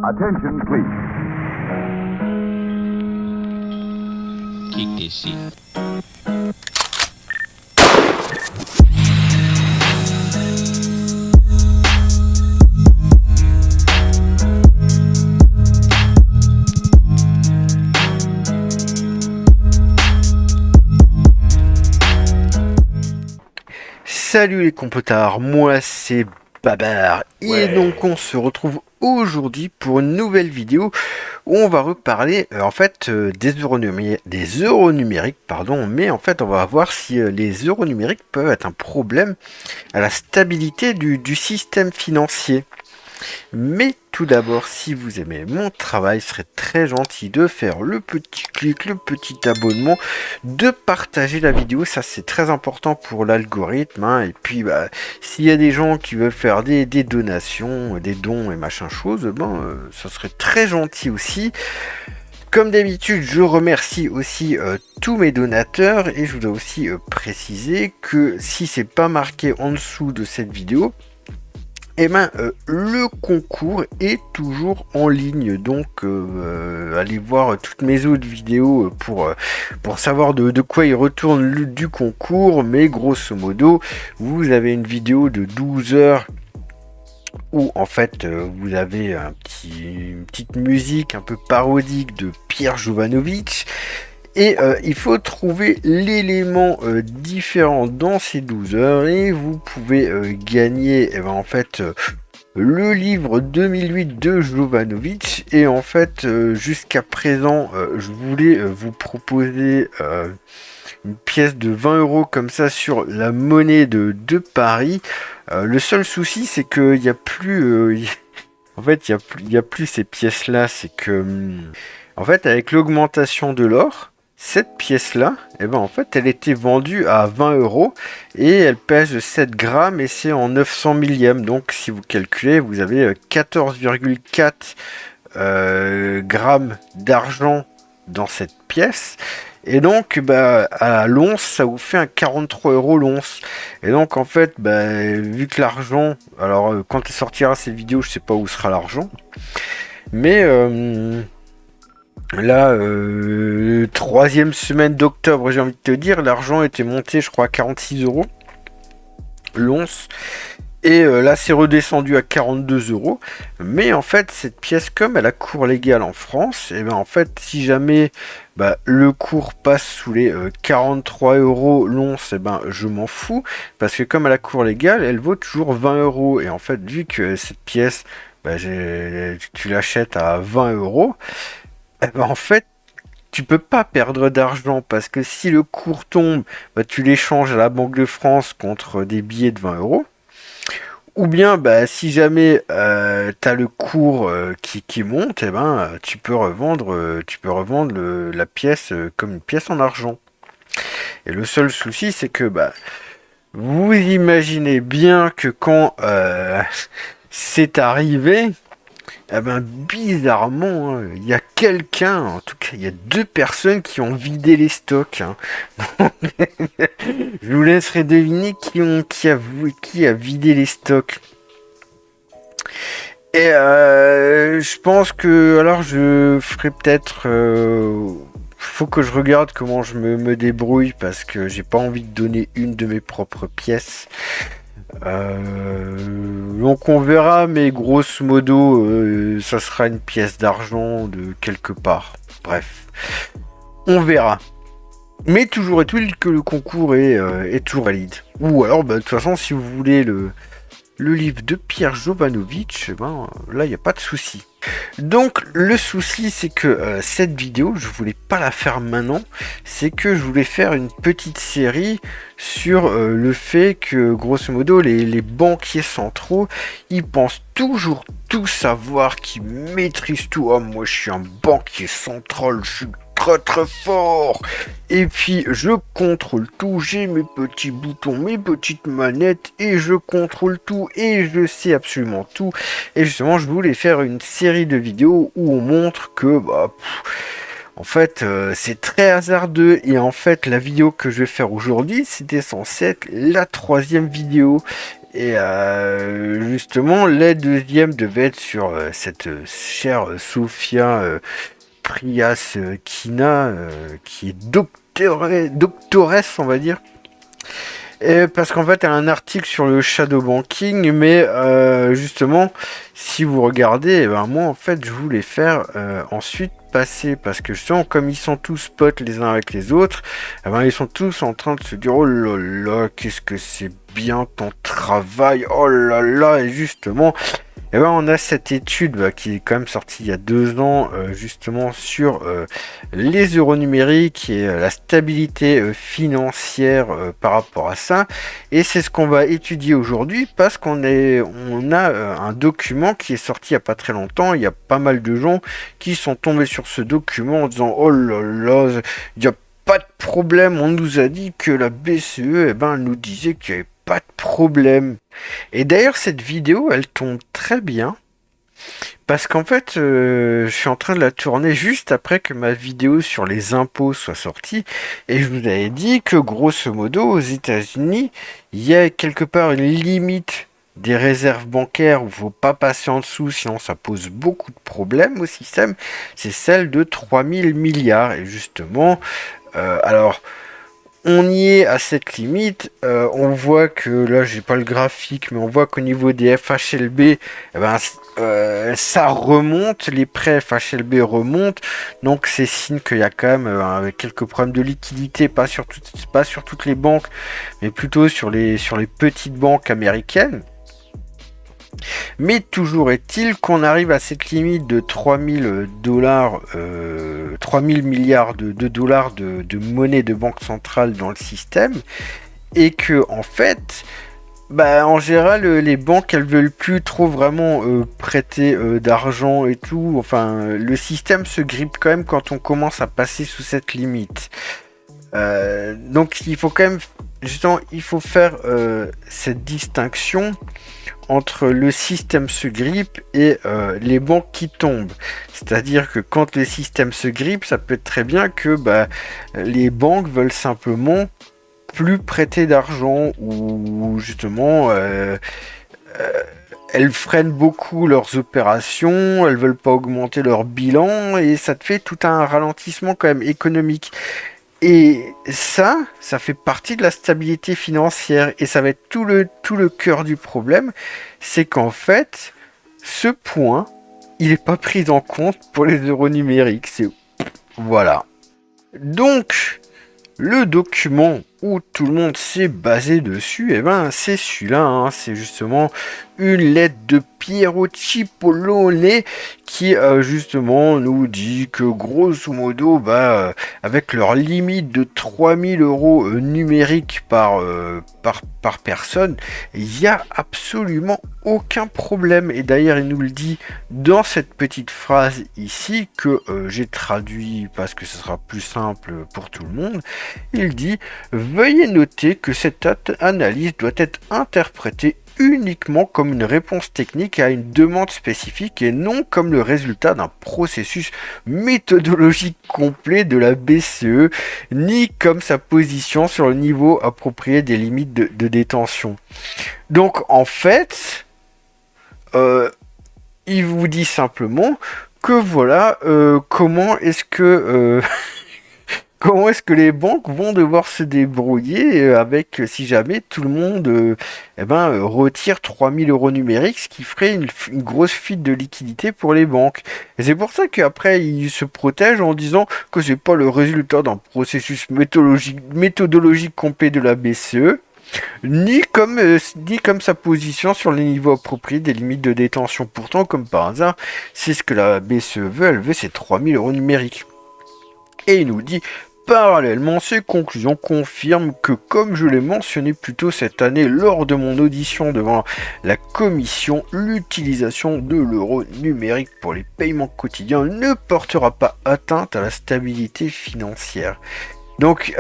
Attention, please. Kick this shit. Salut les compotards, moi c'est Babar et donc on se retrouve aujourd'hui pour une nouvelle vidéo où on va reparler des euros numériques, mais en fait on va voir si les euros numériques peuvent être un problème à la stabilité du système financier. Mais tout d'abord, si vous aimez mon travail, ce serait très gentil de faire le petit clic, le petit abonnement, de partager la vidéo, ça c'est très important pour l'algorithme, hein. Et puis s'il y a des gens qui veulent faire des donations, des dons et machin chose, ça serait très gentil aussi. Comme d'habitude, je remercie aussi tous mes donateurs et je voudrais aussi préciser que si c'est pas marqué en dessous de cette vidéo, le concours est toujours en ligne, donc allez voir toutes mes autres vidéos pour savoir de quoi il retourne du concours, mais grosso modo, vous avez une vidéo de 12 heures où en fait vous avez une petite musique un peu parodique de Pierre Jovanovic. Et il faut trouver l'élément différent dans ces 12 heures et vous pouvez gagner le livre 2008 de Jovanovic. Et en fait jusqu'à présent je voulais vous proposer une pièce de 20 € comme ça sur la monnaie de Paris. Le seul souci c'est qu'il n'y a plus il y a plus ces pièces là, c'est que en fait avec l'augmentation de l'or, cette pièce-là, elle était vendue à 20 € et elle pèse 7 grammes et c'est en 900 millièmes. Donc, si vous calculez, vous avez 14,4 grammes d'argent dans cette pièce. Et donc, à l'once, ça vous fait un 43 € l'once. Et donc, en fait, vu que l'argent... Alors, quand elle sortira cette vidéo, je sais pas où sera l'argent. Mais... Là, troisième semaine d'octobre, j'ai envie de te dire, l'argent était monté, je crois, à 46 € l'once. Et là, c'est redescendu à 42 €. Mais en fait, cette pièce, comme elle a cours légal en France, si jamais le cours passe sous les 43 € l'once, je m'en fous. Parce que comme elle a cours légal, elle vaut toujours 20 €. Et en fait, vu que cette pièce, tu l'achètes à 20 €, en fait, tu peux pas perdre d'argent parce que si le cours tombe, tu l'échanges à la Banque de France contre des billets de 20 €. Ou bien, si jamais tu as le cours qui monte, tu peux revendre, la pièce comme une pièce en argent. Et le seul souci, c'est que vous imaginez bien que quand c'est arrivé, bizarrement, il y a quelqu'un, en tout cas, il y a 2 personnes qui ont vidé les stocks. Je vous laisserai deviner qui a vidé les stocks. Et je pense que, alors, je ferai peut-être... faut que je regarde comment je me débrouille parce que j'ai pas envie de donner une de mes propres pièces. Donc on verra, mais grosso modo ça sera une pièce d'argent de quelque part. Bref, on verra. Mais toujours est-il que le concours est toujours valide. Ou alors de toute façon, si vous voulez le livre de Pierre Jovanovic, là il n'y a pas de souci. Donc le souci, c'est que cette vidéo, je voulais pas la faire maintenant, c'est que je voulais faire une petite série sur le fait que grosso modo les banquiers centraux, ils pensent toujours tout savoir, qu'ils maîtrisent tout. Oh, moi je suis un banquier central, je suis très très fort, et puis je contrôle tout, j'ai mes petits boutons, mes petites manettes, et je contrôle tout, et je sais absolument tout. Et justement, je voulais faire une série de vidéos où on montre que en fait c'est très hasardeux. Et en fait, la vidéo que je vais faire aujourd'hui, c'était censé être la 3e vidéo. Et je justement, la deuxième devait être sur cette chère Sophia Prias-Kina, qui est doctoresse, on va dire. Et parce qu'en fait, elle a un article sur le shadow banking, mais justement, si vous regardez, moi, en fait, je voulais faire ensuite passer, parce que justement, comme ils sont tous potes les uns avec les autres, ils sont tous en train de se dire, oh là là, qu'est-ce que c'est bien ton travail, oh là là, et justement, on a cette étude qui est quand même sortie il y a 2 ans, justement sur les euros numériques et la stabilité financière par rapport à ça. Et c'est ce qu'on va étudier aujourd'hui parce qu'on a un document qui est sorti il n'y a pas très longtemps. Il y a pas mal de gens qui sont tombés sur ce document en disant oh là là, il n'y a pas de problème. On nous a dit que la BCE, elle nous disait qu'il n'y avait pas de problème. Et d'ailleurs, cette vidéo, elle tombe très bien. Parce qu'en fait, je suis en train de la tourner juste après que ma vidéo sur les impôts soit sortie. Et je vous avais dit que, grosso modo, aux États-Unis, il y a quelque part une limite des réserves bancaires où il ne faut pas passer en dessous, sinon ça pose beaucoup de problèmes au système. C'est celle de 3000 milliards. Et justement, alors... on y est à cette limite, on voit que, là j'ai pas le graphique, mais on voit qu'au niveau des FHLB, ça remonte, les prêts FHLB remontent, donc c'est signe qu'il y a quand même quelques problèmes de liquidité, pas sur toutes les banques, mais plutôt sur les petites banques américaines. Mais toujours est-il qu'on arrive à cette limite de 3000 dollars, 3000 milliards de dollars de monnaie de banque centrale dans le système, et que en fait, en général, les banques elles veulent plus trop vraiment prêter d'argent et tout. Enfin, le système se grippe quand même quand on commence à passer sous cette limite. Donc il faut quand même, justement, il faut faire cette distinction entre le système se grippe et les banques qui tombent. C'est-à-dire que quand le système se grippe, ça peut être très bien que les banques veulent simplement plus prêter d'argent ou justement elles freinent beaucoup leurs opérations, elles veulent pas augmenter leur bilan et ça te fait tout un ralentissement quand même économique. Et ça fait partie de la stabilité financière. Et ça va être tout le cœur du problème. C'est qu'en fait, ce point, il n'est pas pris en compte pour les euros numériques. Voilà. Donc, le document où tout le monde s'est basé dessus, c'est celui-là. C'est justement une lettre de Piero Cipollone qui justement nous dit que grosso modo, avec leur limite de 3000 euros numériques par personne, il n'y a absolument aucun problème. Et d'ailleurs, il nous le dit dans cette petite phrase ici que j'ai traduit parce que ce sera plus simple pour tout le monde. Il dit: veuillez noter que cette analyse doit être interprétée uniquement comme une réponse technique à une demande spécifique et non comme le résultat d'un processus méthodologique complet de la BCE, ni comme sa position sur le niveau approprié des limites de détention. Donc en fait, il vous dit simplement que voilà, comment est-ce que les banques vont devoir se débrouiller avec si jamais tout le monde retire 3000 euros numériques, ce qui ferait une grosse fuite de liquidité pour les banques. Et c'est pour ça qu'après ils se protègent en disant que c'est pas le résultat d'un processus méthodologique complet de la BCE, ni comme sa position sur les niveaux appropriés des limites de détention. Pourtant, comme par hasard, c'est ce que la BCE veut, elle veut ces 3000 euros numériques. Et il nous dit: parallèlement, ces conclusions confirment que, comme je l'ai mentionné plus tôt cette année lors de mon audition devant la commission, l'utilisation de l'euro numérique pour les paiements quotidiens ne portera pas atteinte à la stabilité financière. Donc,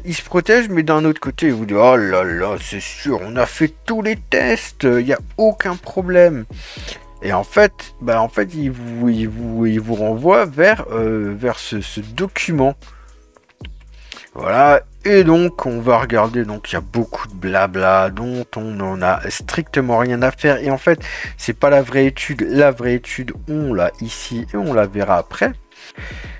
il se protège, mais d'un autre côté, il vous dit: oh là là, c'est sûr, on a fait tous les tests, il n'y a aucun problème. Et en fait, il vous renvoie vers ce document. Voilà, Et donc on va regarder, donc il y a beaucoup de blabla dont on n'en a strictement rien à faire. Et en fait, c'est pas la vraie étude. La vraie étude, on l'a ici et on la verra après.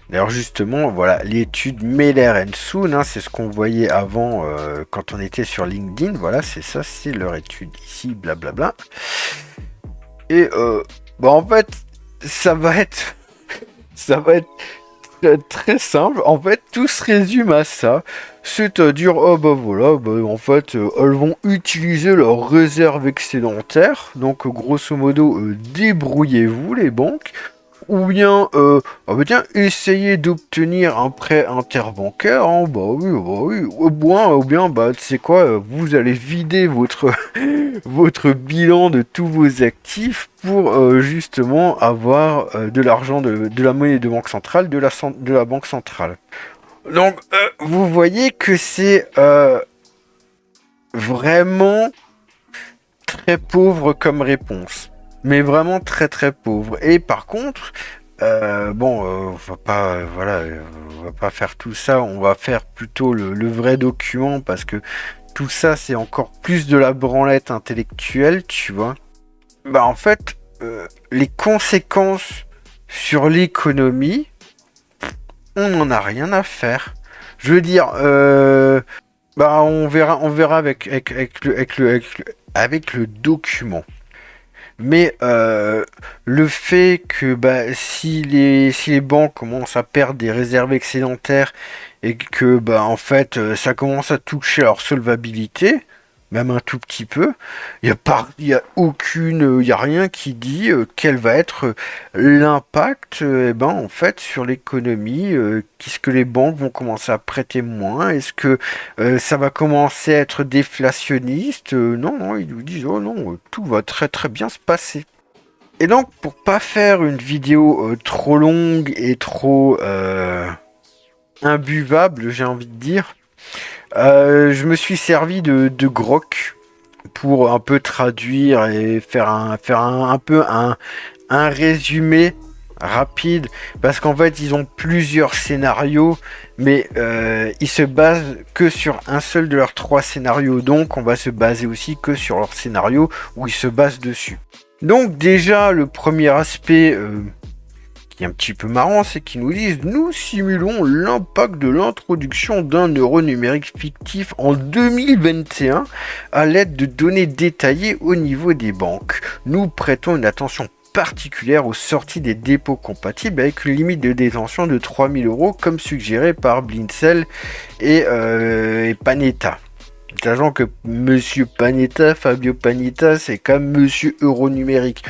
D'ailleurs justement, voilà, l'étude Meller & Soon, hein, c'est ce qu'on voyait avant quand on était sur LinkedIn. Voilà, c'est ça, c'est leur étude ici, blablabla. Et en fait, ça va être très simple. En fait, tout se résume à ça. C'est-à-dire, voilà, en fait, elles vont utiliser leur réserve excédentaire. Donc, grosso modo, débrouillez-vous les banques. Ou bien, tiens, essayez d'obtenir un prêt interbancaire, hein, oui. Ou bien, tu sais quoi, vous allez vider votre, votre bilan de tous vos actifs pour justement avoir de l'argent, de la monnaie de banque centrale, de la banque centrale. Donc, vous voyez que c'est vraiment très pauvre comme réponse. Mais vraiment très très pauvre. Et par contre, on va pas, on va pas faire tout ça. On va faire plutôt le vrai document parce que tout ça c'est encore plus de la branlette intellectuelle, tu vois. En fait, les conséquences sur l'économie, on n'en a rien à faire. Je veux dire, on verra avec le document. Mais le fait que si les banques commencent à perdre des réserves excédentaires et que en fait ça commence à toucher leur solvabilité, même un tout petit peu, il y a rien qui dit quel va être l'impact en fait sur l'économie. Qu'est-ce que les banques vont commencer à prêter moins? Est-ce que ça va commencer à être déflationniste? Non, ils nous disent oh non, tout va très très bien se passer. Et donc pour pas faire une vidéo trop longue et trop imbuvable, j'ai envie de dire. Je me suis servi de Grok pour un peu traduire et faire un peu un résumé rapide parce qu'en fait ils ont plusieurs scénarios mais ils se basent que sur un seul de leurs 3 scénarios, donc on va se baser aussi que sur leur scénario où ils se basent dessus. Donc déjà le premier aspect qui est un petit peu marrant, c'est qu'ils nous disent « Nous simulons l'impact de l'introduction d'un euro numérique fictif en 2021 à l'aide de données détaillées au niveau des banques. Nous prêtons une attention particulière aux sorties des dépôts compatibles avec une limite de détention de 3 000 euros comme suggéré par Blinzel et Panetta. » Sachant que Monsieur Panetta, Fabio Panetta, c'est comme Monsieur Euro numérique.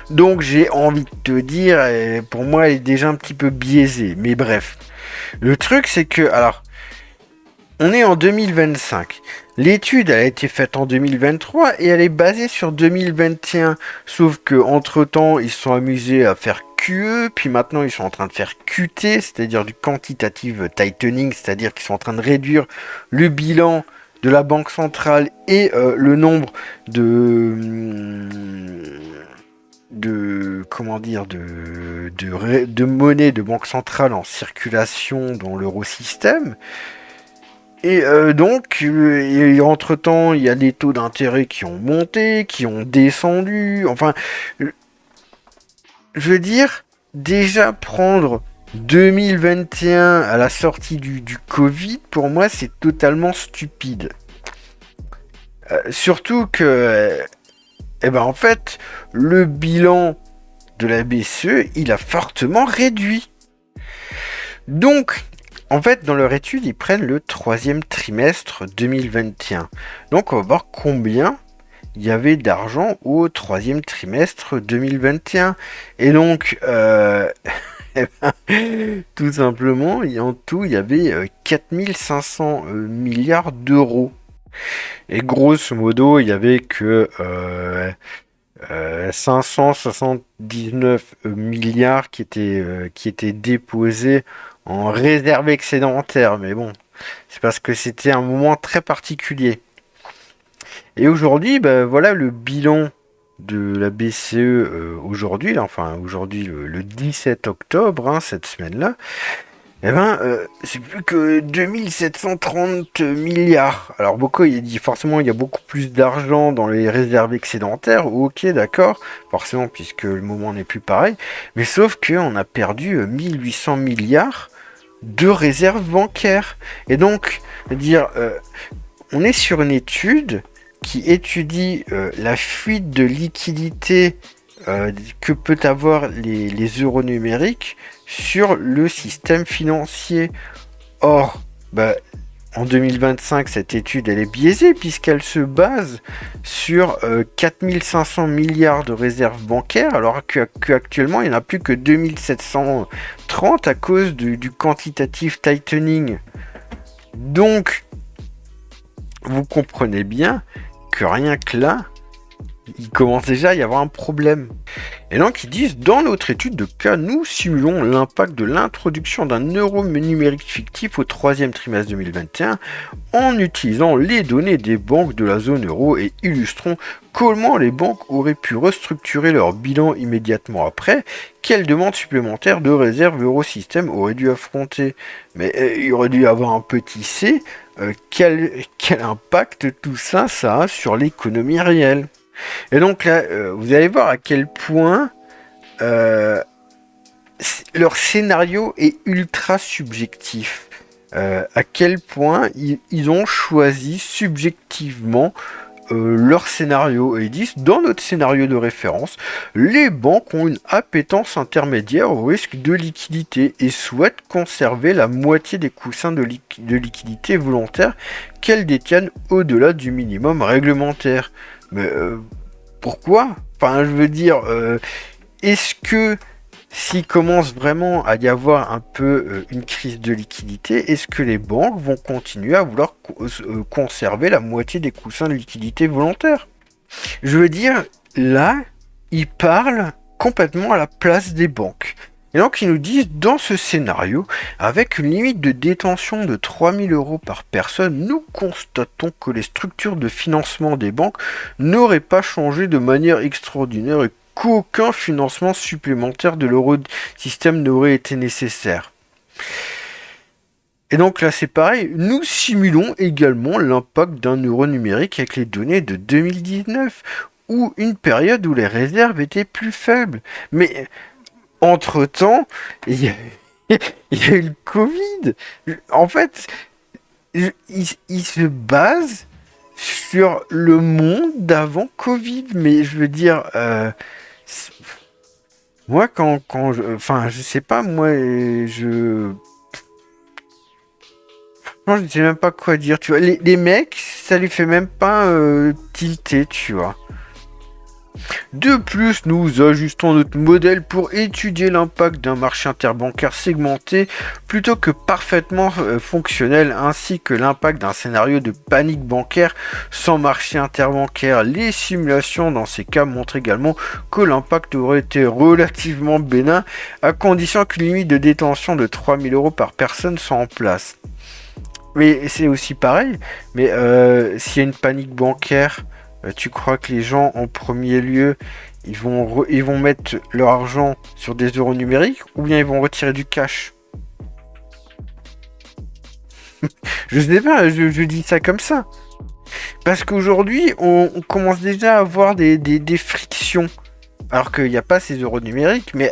Donc j'ai envie de te dire, pour moi, elle est déjà un petit peu biaisée. Mais bref. Le truc, c'est que, alors, on est en 2025. L'étude, elle a été faite en 2023 et elle est basée sur 2021. Sauf que entre temps, ils se sont amusés à faire QE, puis maintenant ils sont en train de faire QT, c'est-à-dire du quantitative tightening, c'est-à-dire qu'ils sont en train de réduire le bilan de la banque centrale et le nombre de monnaies de banque centrale en circulation dans l'eurosystème. Et entre temps, il y a des taux d'intérêt qui ont monté, qui ont descendu. Enfin, je veux dire, déjà prendre 2021 à la sortie du Covid, pour moi, c'est totalement stupide. Surtout que, en fait, le bilan de la BCE, il a fortement réduit. Donc, en fait, dans leur étude, ils prennent le 3e trimestre 2021. Donc, on va voir combien il y avait d'argent au 3e trimestre 2021. Et donc, tout simplement, en tout, il y avait 4500 milliards d'euros. Et grosso modo, il y avait que 579 milliards qui étaient déposés en réserve excédentaire. Mais bon, c'est parce que c'était un moment très particulier. Et aujourd'hui, voilà le bilan de la BCE aujourd'hui, le 17 octobre, cette semaine-là. Eh ben, c'est plus que 2730 milliards. Alors, Boko, il dit forcément, il y a beaucoup plus d'argent dans les réserves excédentaires. Ok, d'accord. Forcément, puisque le moment n'est plus pareil. Mais sauf qu'on a perdu 1800 milliards de réserves bancaires. Et donc, dire, on est sur une étude qui étudie la fuite de liquidité que peut avoir les euros numériques sur le système financier. Or, en 2025, cette étude elle est biaisée puisqu'elle se base sur 4500 milliards de réserves bancaires alors qu'actuellement il n'y en a plus que 2730 à cause du quantitative tightening. Donc, vous comprenez bien que rien que là, il commence déjà à y avoir un problème. Et donc ils disent, dans notre étude de cas, nous simulons l'impact de l'introduction d'un euro numérique fictif au troisième trimestre 2021 en utilisant les données des banques de la zone euro et illustrons comment les banques auraient pu restructurer leur bilan immédiatement après, quelles demandes supplémentaires de réserve l'eurosystème aurait dû affronter. Mais il aurait dû avoir un petit C, quel impact tout ça a sur l'économie réelle. Et donc là, vous allez voir à quel point leur scénario est ultra subjectif. À quel point ils ont choisi subjectivement leur scénario. Et ils disent, dans notre scénario de référence, les banques ont une appétence intermédiaire au risque de liquidité et souhaitent conserver la moitié des coussins de liquidité volontaire qu'elles détiennent au-delà du minimum réglementaire. Mais pourquoi? Enfin, je veux dire, est-ce que s'il commence vraiment à y avoir un peu une crise de liquidité, est-ce que les banques vont continuer à vouloir conserver la moitié des coussins de liquidité volontaire? Je veux dire, là, ils parlent complètement à la place des banques. Et donc ils nous disent, dans ce scénario, avec une limite de détention de 3000 € par personne, nous constatons que les structures de financement des banques n'auraient pas changé de manière extraordinaire et qu'aucun financement supplémentaire de l'eurosystème n'aurait été nécessaire. Et donc là c'est pareil, nous simulons également l'impact d'un euro numérique avec les données de 2019, ou une période où les réserves étaient plus faibles. Mais entre-temps, il y a eu le Covid. En fait, il se base sur le monde d'avant Covid. Mais je veux dire, moi, enfin, je sais pas, moi, non, je sais même pas quoi dire, tu vois. Les mecs, ça les fait même pas tilter, tu vois. De plus, nous ajustons notre modèle pour étudier l'impact d'un marché interbancaire segmenté plutôt que parfaitement fonctionnel, ainsi que l'impact d'un scénario de panique bancaire sans marché interbancaire. Les simulations dans ces cas montrent également que l'impact aurait été relativement bénin, à condition qu'une limite de détention de 3000 € par personne soit en place. Mais c'est aussi pareil, mais s'il y a une panique bancaire, tu crois que les gens, en premier lieu, ils vont mettre leur argent sur des euros numériques ou bien ils vont retirer du cash? Je sais pas, je dis ça comme ça. Parce qu'aujourd'hui, on commence déjà à avoir des frictions. Alors qu'il n'y a pas ces euros numériques, mais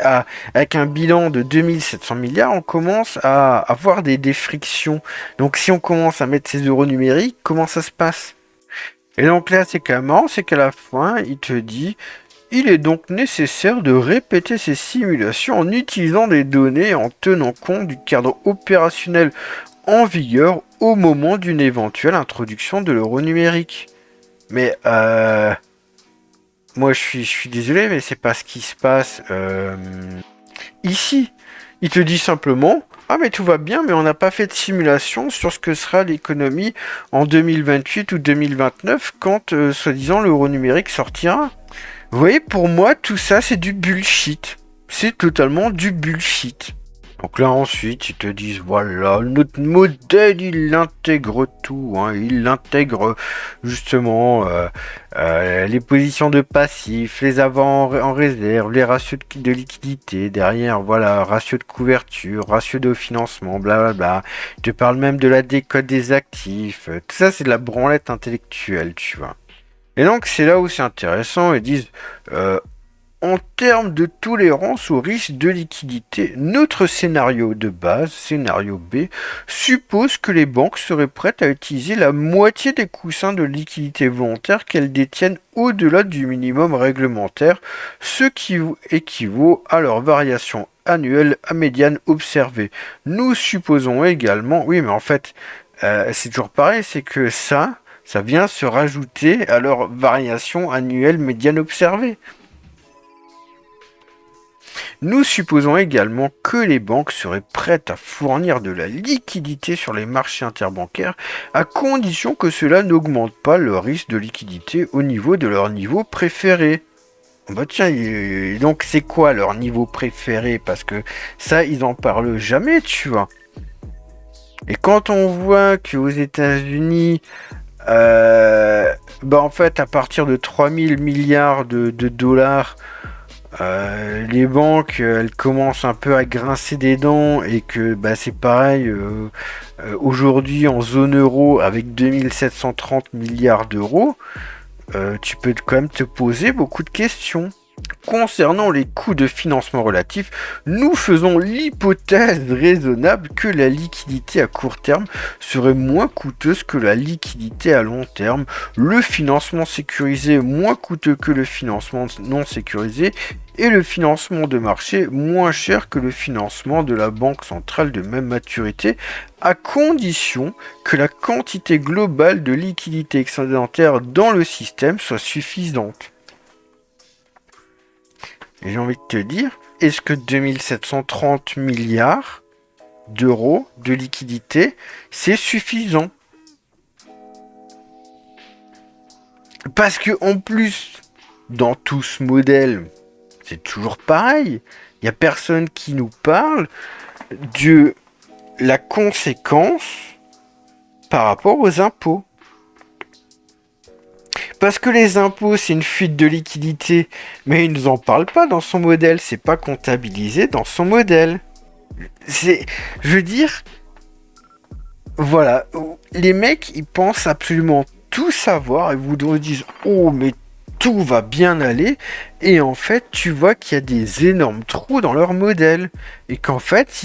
avec un bilan de 2700 milliards, on commence à avoir des frictions. Donc si on commence à mettre ces euros numériques, comment ça se passe? Et donc là, c'est quand même marrant, c'est qu'à la fin, il te dit, il est donc nécessaire de répéter ces simulations en utilisant des données et en tenant compte du cadre opérationnel en vigueur au moment d'une éventuelle introduction de l'euro numérique. Mais moi, je suis désolé, mais c'est pas ce qui se passe ici. Il te dit simplement, ah mais tout va bien, mais on n'a pas fait de simulation sur ce que sera l'économie en 2028 ou 2029 quand, soi-disant, l'euro numérique sortira. Vous voyez, pour moi, tout ça, c'est du bullshit. C'est totalement du bullshit. Donc là ensuite ils te disent voilà notre modèle il intègre tout, hein, il intègre justement les positions de passifs, les avants en réserve, les ratios de liquidité, derrière voilà ratio de couverture, ratio de financement, blablabla. Ils te parlent même de la décote des actifs, tout ça c'est de la branlette intellectuelle tu vois. Et donc c'est là où c'est intéressant, ils disent en termes de tolérance au risque de liquidité, notre scénario de base, scénario B, suppose que les banques seraient prêtes à utiliser la moitié des coussins de liquidité volontaire qu'elles détiennent au-delà du minimum réglementaire, ce qui équivaut à leur variation annuelle à médiane observée. Nous supposons également, oui mais en fait, c'est toujours pareil, c'est que ça vient se rajouter à leur variation annuelle médiane observée. Nous supposons également que les banques seraient prêtes à fournir de la liquidité sur les marchés interbancaires à condition que cela n'augmente pas le risque de liquidité au niveau de leur niveau préféré. Bah tiens, donc c'est quoi leur niveau préféré? Parce que ça, ils en parlent jamais, tu vois. Et quand on voit qu'aux États-Unis, en fait, à partir de 3000 milliards de dollars, les banques, elles commencent un peu à grincer des dents et que c'est pareil aujourd'hui en zone euro avec 2730 milliards d'euros, tu peux quand même te poser beaucoup de questions. Concernant les coûts de financement relatifs, nous faisons l'hypothèse raisonnable que la liquidité à court terme serait moins coûteuse que la liquidité à long terme, le financement sécurisé moins coûteux que le financement non sécurisé et le financement de marché moins cher que le financement de la banque centrale de même maturité, à condition que la quantité globale de liquidité excédentaire dans le système soit suffisante. Et j'ai envie de te dire, est-ce que 2730 milliards d'euros de liquidité, c'est suffisant? Parce que en plus, dans tout ce modèle, c'est toujours pareil. Il n'y a personne qui nous parle de la conséquence par rapport aux impôts. Parce que les impôts, c'est une fuite de liquidité, mais il ne nous en parle pas dans son modèle, c'est pas comptabilisé dans son modèle. Je veux dire, voilà, les mecs, ils pensent absolument tout savoir et vous disent, oh, mais tout va bien aller, et en fait, tu vois qu'il y a des énormes trous dans leur modèle, et qu'en fait,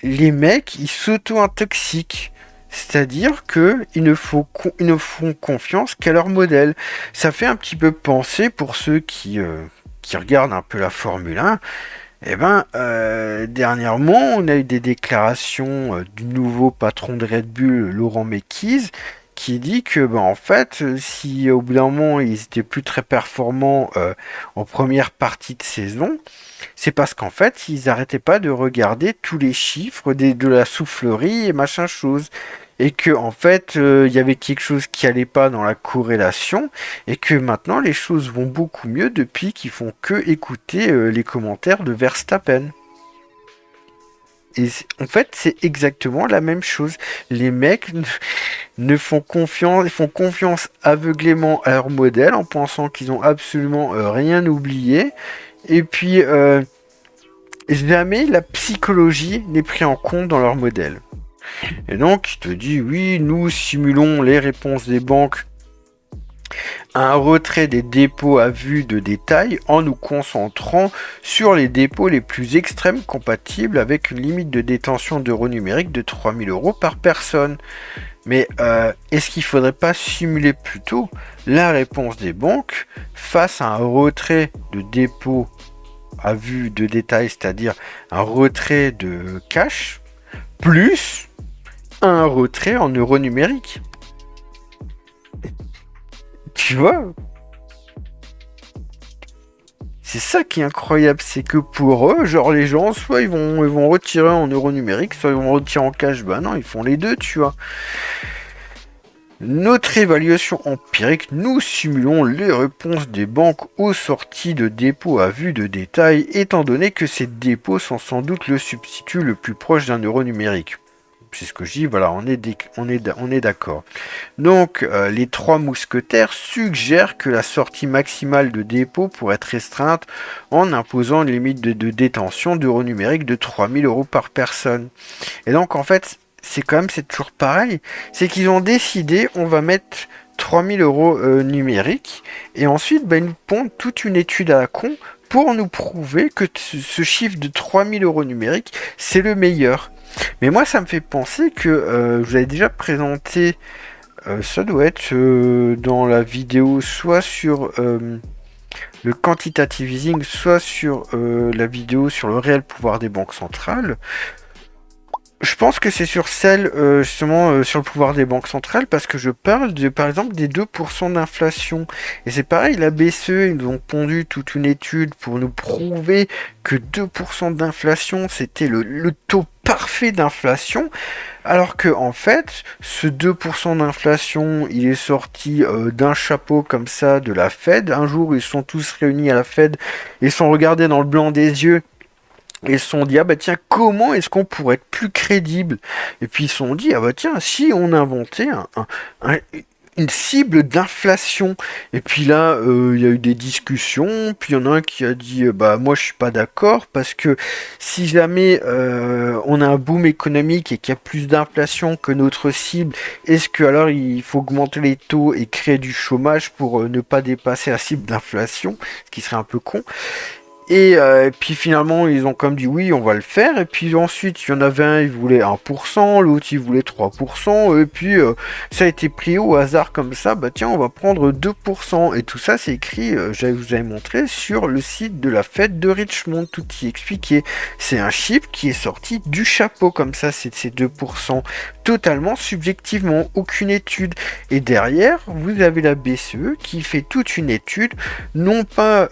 les mecs, ils s'auto-intoxiquent. C'est-à-dire qu'ils ne font confiance qu'à leur modèle. Ça fait un petit peu penser, pour ceux qui regardent un peu la Formule 1, dernièrement, on a eu des déclarations du nouveau patron de Red Bull, Laurent Mekies, qui dit que, en fait, si au bout d'un moment, ils étaient plus très performants en première partie de saison, c'est parce qu'en fait, ils n'arrêtaient pas de regarder tous les chiffres de la soufflerie et machin chose. Et que en fait, il y avait quelque chose qui allait pas dans la corrélation, et que maintenant les choses vont beaucoup mieux depuis qu'ils font que écouter les commentaires de Verstappen. Et en fait, c'est exactement la même chose. Les mecs ne font confiance, ils font confiance aveuglément à leur modèle en pensant qu'ils ont absolument rien oublié. Et puis, jamais la psychologie n'est prise en compte dans leur modèle. Et donc, il te dit, oui, nous simulons les réponses des banques à un retrait des dépôts à vue de détail en nous concentrant sur les dépôts les plus extrêmes compatibles avec une limite de détention d'euros numériques de 3000 euros par personne. Mais est-ce qu'il ne faudrait pas simuler plutôt la réponse des banques face à un retrait de dépôts à vue de détail, c'est-à-dire un retrait de cash, plus un retrait en euros numériques? Tu vois? C'est ça qui est incroyable, c'est que pour eux, genre les gens, soit ils vont retirer en euros numériques, soit ils vont retirer en cash. Bah non, ils font les deux, tu vois. Notre évaluation empirique, nous simulons les réponses des banques aux sorties de dépôts à vue de détail, étant donné que ces dépôts sont sans doute le substitut le plus proche d'un euro numérique. C'est ce que je dis, voilà, on est d'accord. Donc, les trois mousquetaires suggèrent que la sortie maximale de dépôt pourrait être restreinte en imposant une limite de détention d'euros numériques de 3000 euros par personne. Et donc, en fait, c'est toujours pareil. C'est qu'ils ont décidé, on va mettre 3000 euros numériques, et ensuite, ils nous pondent toute une étude à la con pour nous prouver que ce chiffre de 3000 euros numériques, c'est le meilleur. Mais moi, ça me fait penser que je vous avais déjà présenté, ça doit être dans la vidéo, soit sur le quantitative easing, soit sur la vidéo sur le réel pouvoir des banques centrales. Je pense que c'est sur celle, justement, sur le pouvoir des banques centrales, parce que je parle, par exemple, des 2% d'inflation. Et c'est pareil, la BCE, ils nous ont pondu toute une étude pour nous prouver que 2% d'inflation, c'était le taux parfait d'inflation, alors que, en fait, ce 2% d'inflation, il est sorti d'un chapeau comme ça de la Fed. Un jour, ils sont tous réunis à la Fed, ils sont regardés dans le blanc des yeux, et ils se sont dit, ah bah tiens, comment est-ce qu'on pourrait être plus crédible? Et puis ils se sont dit, ah bah tiens, si on inventait une cible d'inflation. Et puis là, il y a eu des discussions, puis il y en a un qui a dit, bah moi je suis pas d'accord, parce que si jamais on a un boom économique et qu'il y a plus d'inflation que notre cible, est-ce que alors il faut augmenter les taux et créer du chômage pour ne pas dépasser la cible d'inflation, ce qui serait un peu con. Et puis finalement, ils ont comme dit oui, on va le faire. Et puis ensuite, il y en avait un, il voulait 1%, l'autre, il voulait 3%. Et puis, ça a été pris au hasard comme ça. Bah tiens, on va prendre 2%. Et tout ça, c'est écrit, je vous avais montré, sur le site de la Fed de Richmond. Tout y expliqué. C'est un chiffre qui est sorti du chapeau comme ça, c'est ces 2%. Totalement subjectivement, aucune étude. Et derrière, vous avez la BCE qui fait toute une étude, non pas...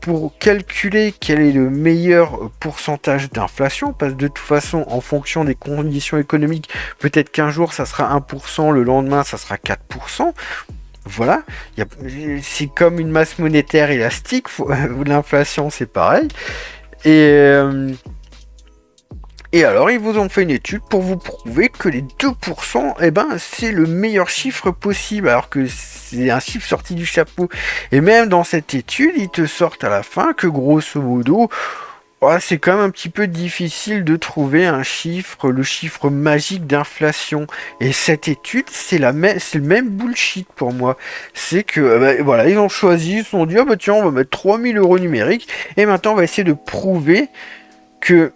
pour calculer quel est le meilleur pourcentage d'inflation, parce que de toute façon, en fonction des conditions économiques, peut-être qu'un jour ça sera 1%, le lendemain ça sera 4%. Voilà, c'est comme une masse monétaire élastique, l'inflation c'est pareil. Et alors, ils vous ont fait une étude pour vous prouver que les 2%, c'est le meilleur chiffre possible, alors que c'est un chiffre sorti du chapeau. Et même dans cette étude, ils te sortent à la fin que, grosso modo, c'est quand même un petit peu difficile de trouver un chiffre, le chiffre magique d'inflation. Et cette étude, c'est le même bullshit pour moi. C'est que, voilà, ils ont choisi, ils se sont dit, ah bah tiens, on va mettre 3000 euros numériques, et maintenant on va essayer de prouver que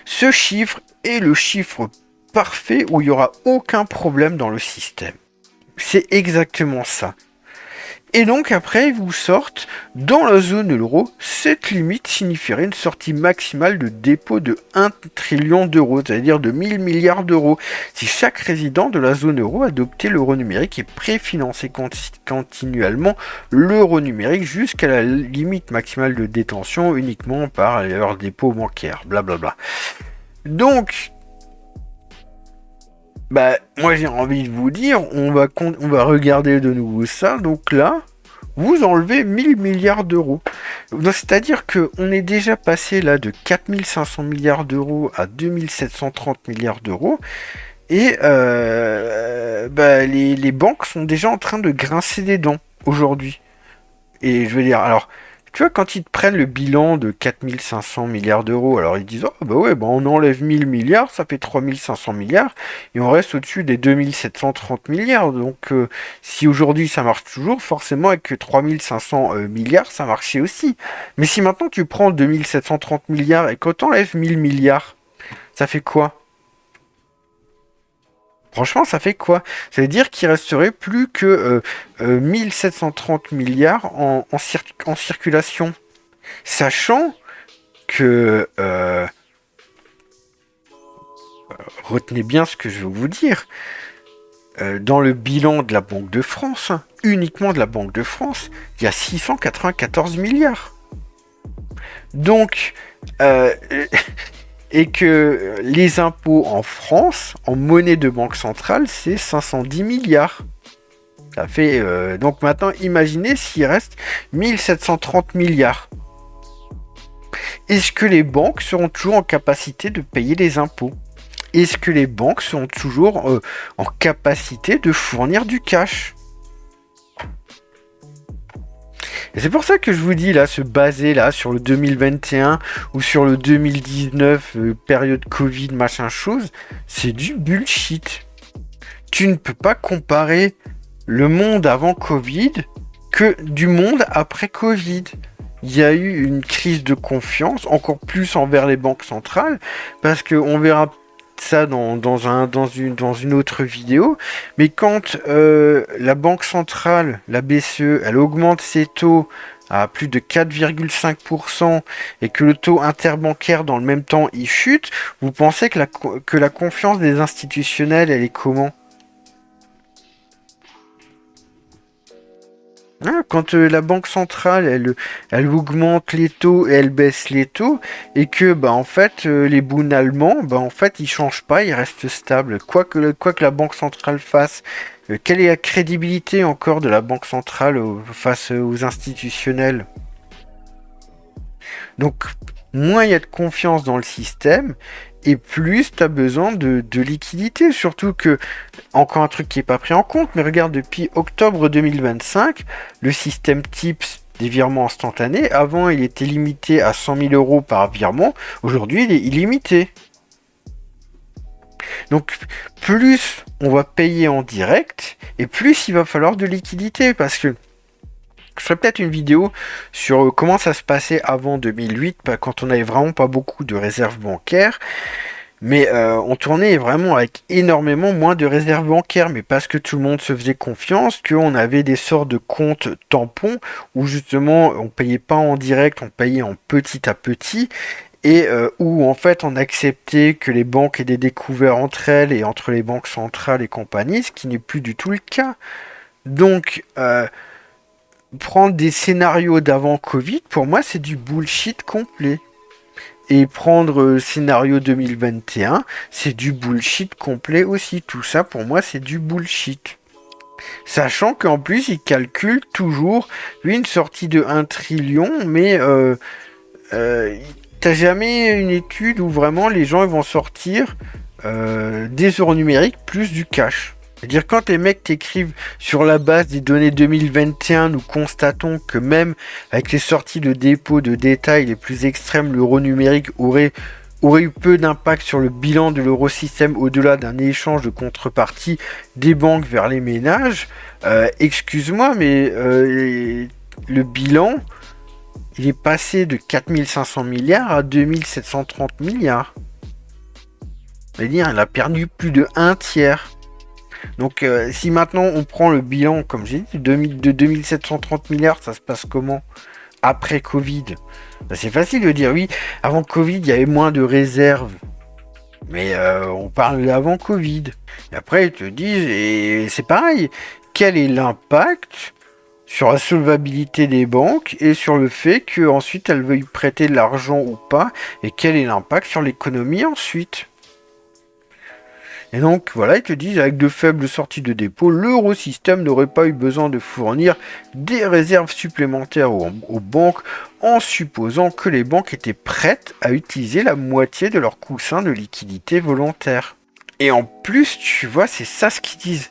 ce chiffre est le chiffre parfait où il n'y aura aucun problème dans le système. C'est exactement ça. Et donc après, ils vous sortent, dans la zone euro, cette limite signifierait une sortie maximale de dépôt de 1 trillion d'euros, c'est-à-dire de 1000 milliards d'euros, si chaque résident de la zone euro adoptait l'euro numérique et préfinançait continuellement l'euro numérique jusqu'à la limite maximale de détention uniquement par leur dépôt bancaire, blablabla. Donc, moi j'ai envie de vous dire, on va regarder de nouveau ça. Donc là, vous enlevez 1000 milliards d'euros. C'est-à-dire qu'on est déjà passé là de 4500 milliards d'euros à 2730 milliards d'euros. Et les banques sont déjà en train de grincer des dents aujourd'hui. Et je veux dire, alors... Tu vois, quand ils te prennent le bilan de 4500 milliards d'euros, alors ils disent, on enlève 1000 milliards, ça fait 3500 milliards, et on reste au-dessus des 2730 milliards. Donc, si aujourd'hui ça marche toujours, forcément avec 3500 milliards, ça marchait aussi. Mais si maintenant tu prends 2730 milliards et que t'enlèves 1000 milliards, ça fait quoi ? Franchement, ça fait quoi? Ça veut dire qu'il resterait plus que 1730 milliards en circulation. Sachant que, retenez bien ce que je vais vous dire, dans le bilan de la Banque de France, uniquement de la Banque de France, il y a 694 milliards. Donc, et que les impôts en France, en monnaie de banque centrale, c'est 510 milliards. Ça fait donc maintenant, imaginez s'il reste 1730 milliards. Est-ce que les banques seront toujours en capacité de payer les impôts? Est-ce que les banques seront toujours en capacité de fournir du cash? Et c'est pour ça que je vous dis là, se baser là sur le 2021 ou sur le 2019, période Covid, machin chose, c'est du bullshit. Tu ne peux pas comparer le monde avant Covid que du monde après Covid. Il y a eu une crise de confiance, encore plus envers les banques centrales, parce qu'on verra ça dans une autre vidéo, mais quand la banque centrale, la BCE, elle augmente ses taux à plus de 4,5% et que le taux interbancaire dans le même temps il chute, vous pensez que la confiance des institutionnels, elle est comment? Hein, quand la banque centrale, elle augmente les taux et elle baisse les taux, et que bah en fait les bouts allemands, bah en fait ils changent pas, ils restent stables. Quoi que la banque centrale fasse, quelle est la crédibilité encore de la banque centrale face aux institutionnels? Donc moins il y a de confiance dans le système, et plus tu as besoin de liquidité. Surtout que, encore un truc qui n'est pas pris en compte, mais regarde, depuis octobre 2025, le système TIPS des virements instantanés, avant il était limité à 100 000 euros par virement, aujourd'hui il est illimité. Donc plus on va payer en direct, et plus il va falloir de liquidité, parce que je ferai peut-être une vidéo sur comment ça se passait avant 2008, quand on n'avait vraiment pas beaucoup de réserves bancaires. Mais on tournait vraiment avec énormément moins de réserves bancaires, mais parce que tout le monde se faisait confiance, qu'on avait des sortes de comptes tampons où justement on payait pas en direct, on payait en petit à petit, et où en fait on acceptait que les banques aient des découvertes entre elles et entre les banques centrales et compagnie, ce qui n'est plus du tout le cas. Donc prendre des scénarios d'avant Covid, pour moi c'est du bullshit complet. Et prendre scénario 2021, c'est du bullshit complet aussi. Tout ça, pour moi, c'est du bullshit. Sachant qu'en plus, ils calculent toujours une sortie de 1 trillion, mais t'as jamais une étude où vraiment les gens ils vont sortir des euros numériques plus du cash. C'est-à-dire quand les mecs t'écrivent sur la base des données 2021, nous constatons que même avec les sorties de dépôt de détail les plus extrêmes, l'euro numérique aurait eu peu d'impact sur le bilan de l'eurosystème au-delà d'un échange de contrepartie des banques vers les ménages. Excuse-moi, mais le bilan, il est passé de 4500 milliards à 2730 milliards. C'est-à-dire, il a perdu plus de un tiers. Donc si maintenant on prend le bilan, comme j'ai dit, de 2730 milliards, ça se passe comment après Covid? C'est facile de dire oui, avant Covid, il y avait moins de réserves. Mais on parle d'avant Covid. Et après, ils te disent, et c'est pareil, quel est l'impact sur la solvabilité des banques et sur le fait qu'ensuite elles veuillent prêter de l'argent ou pas, et quel est l'impact sur l'économie ensuite? Et donc voilà, ils te disent avec de faibles sorties de dépôt, l'eurosystème n'aurait pas eu besoin de fournir des réserves supplémentaires aux banques, en supposant que les banques étaient prêtes à utiliser la moitié de leur coussin de liquidité volontaire. Et en plus, tu vois, c'est ça ce qu'ils disent.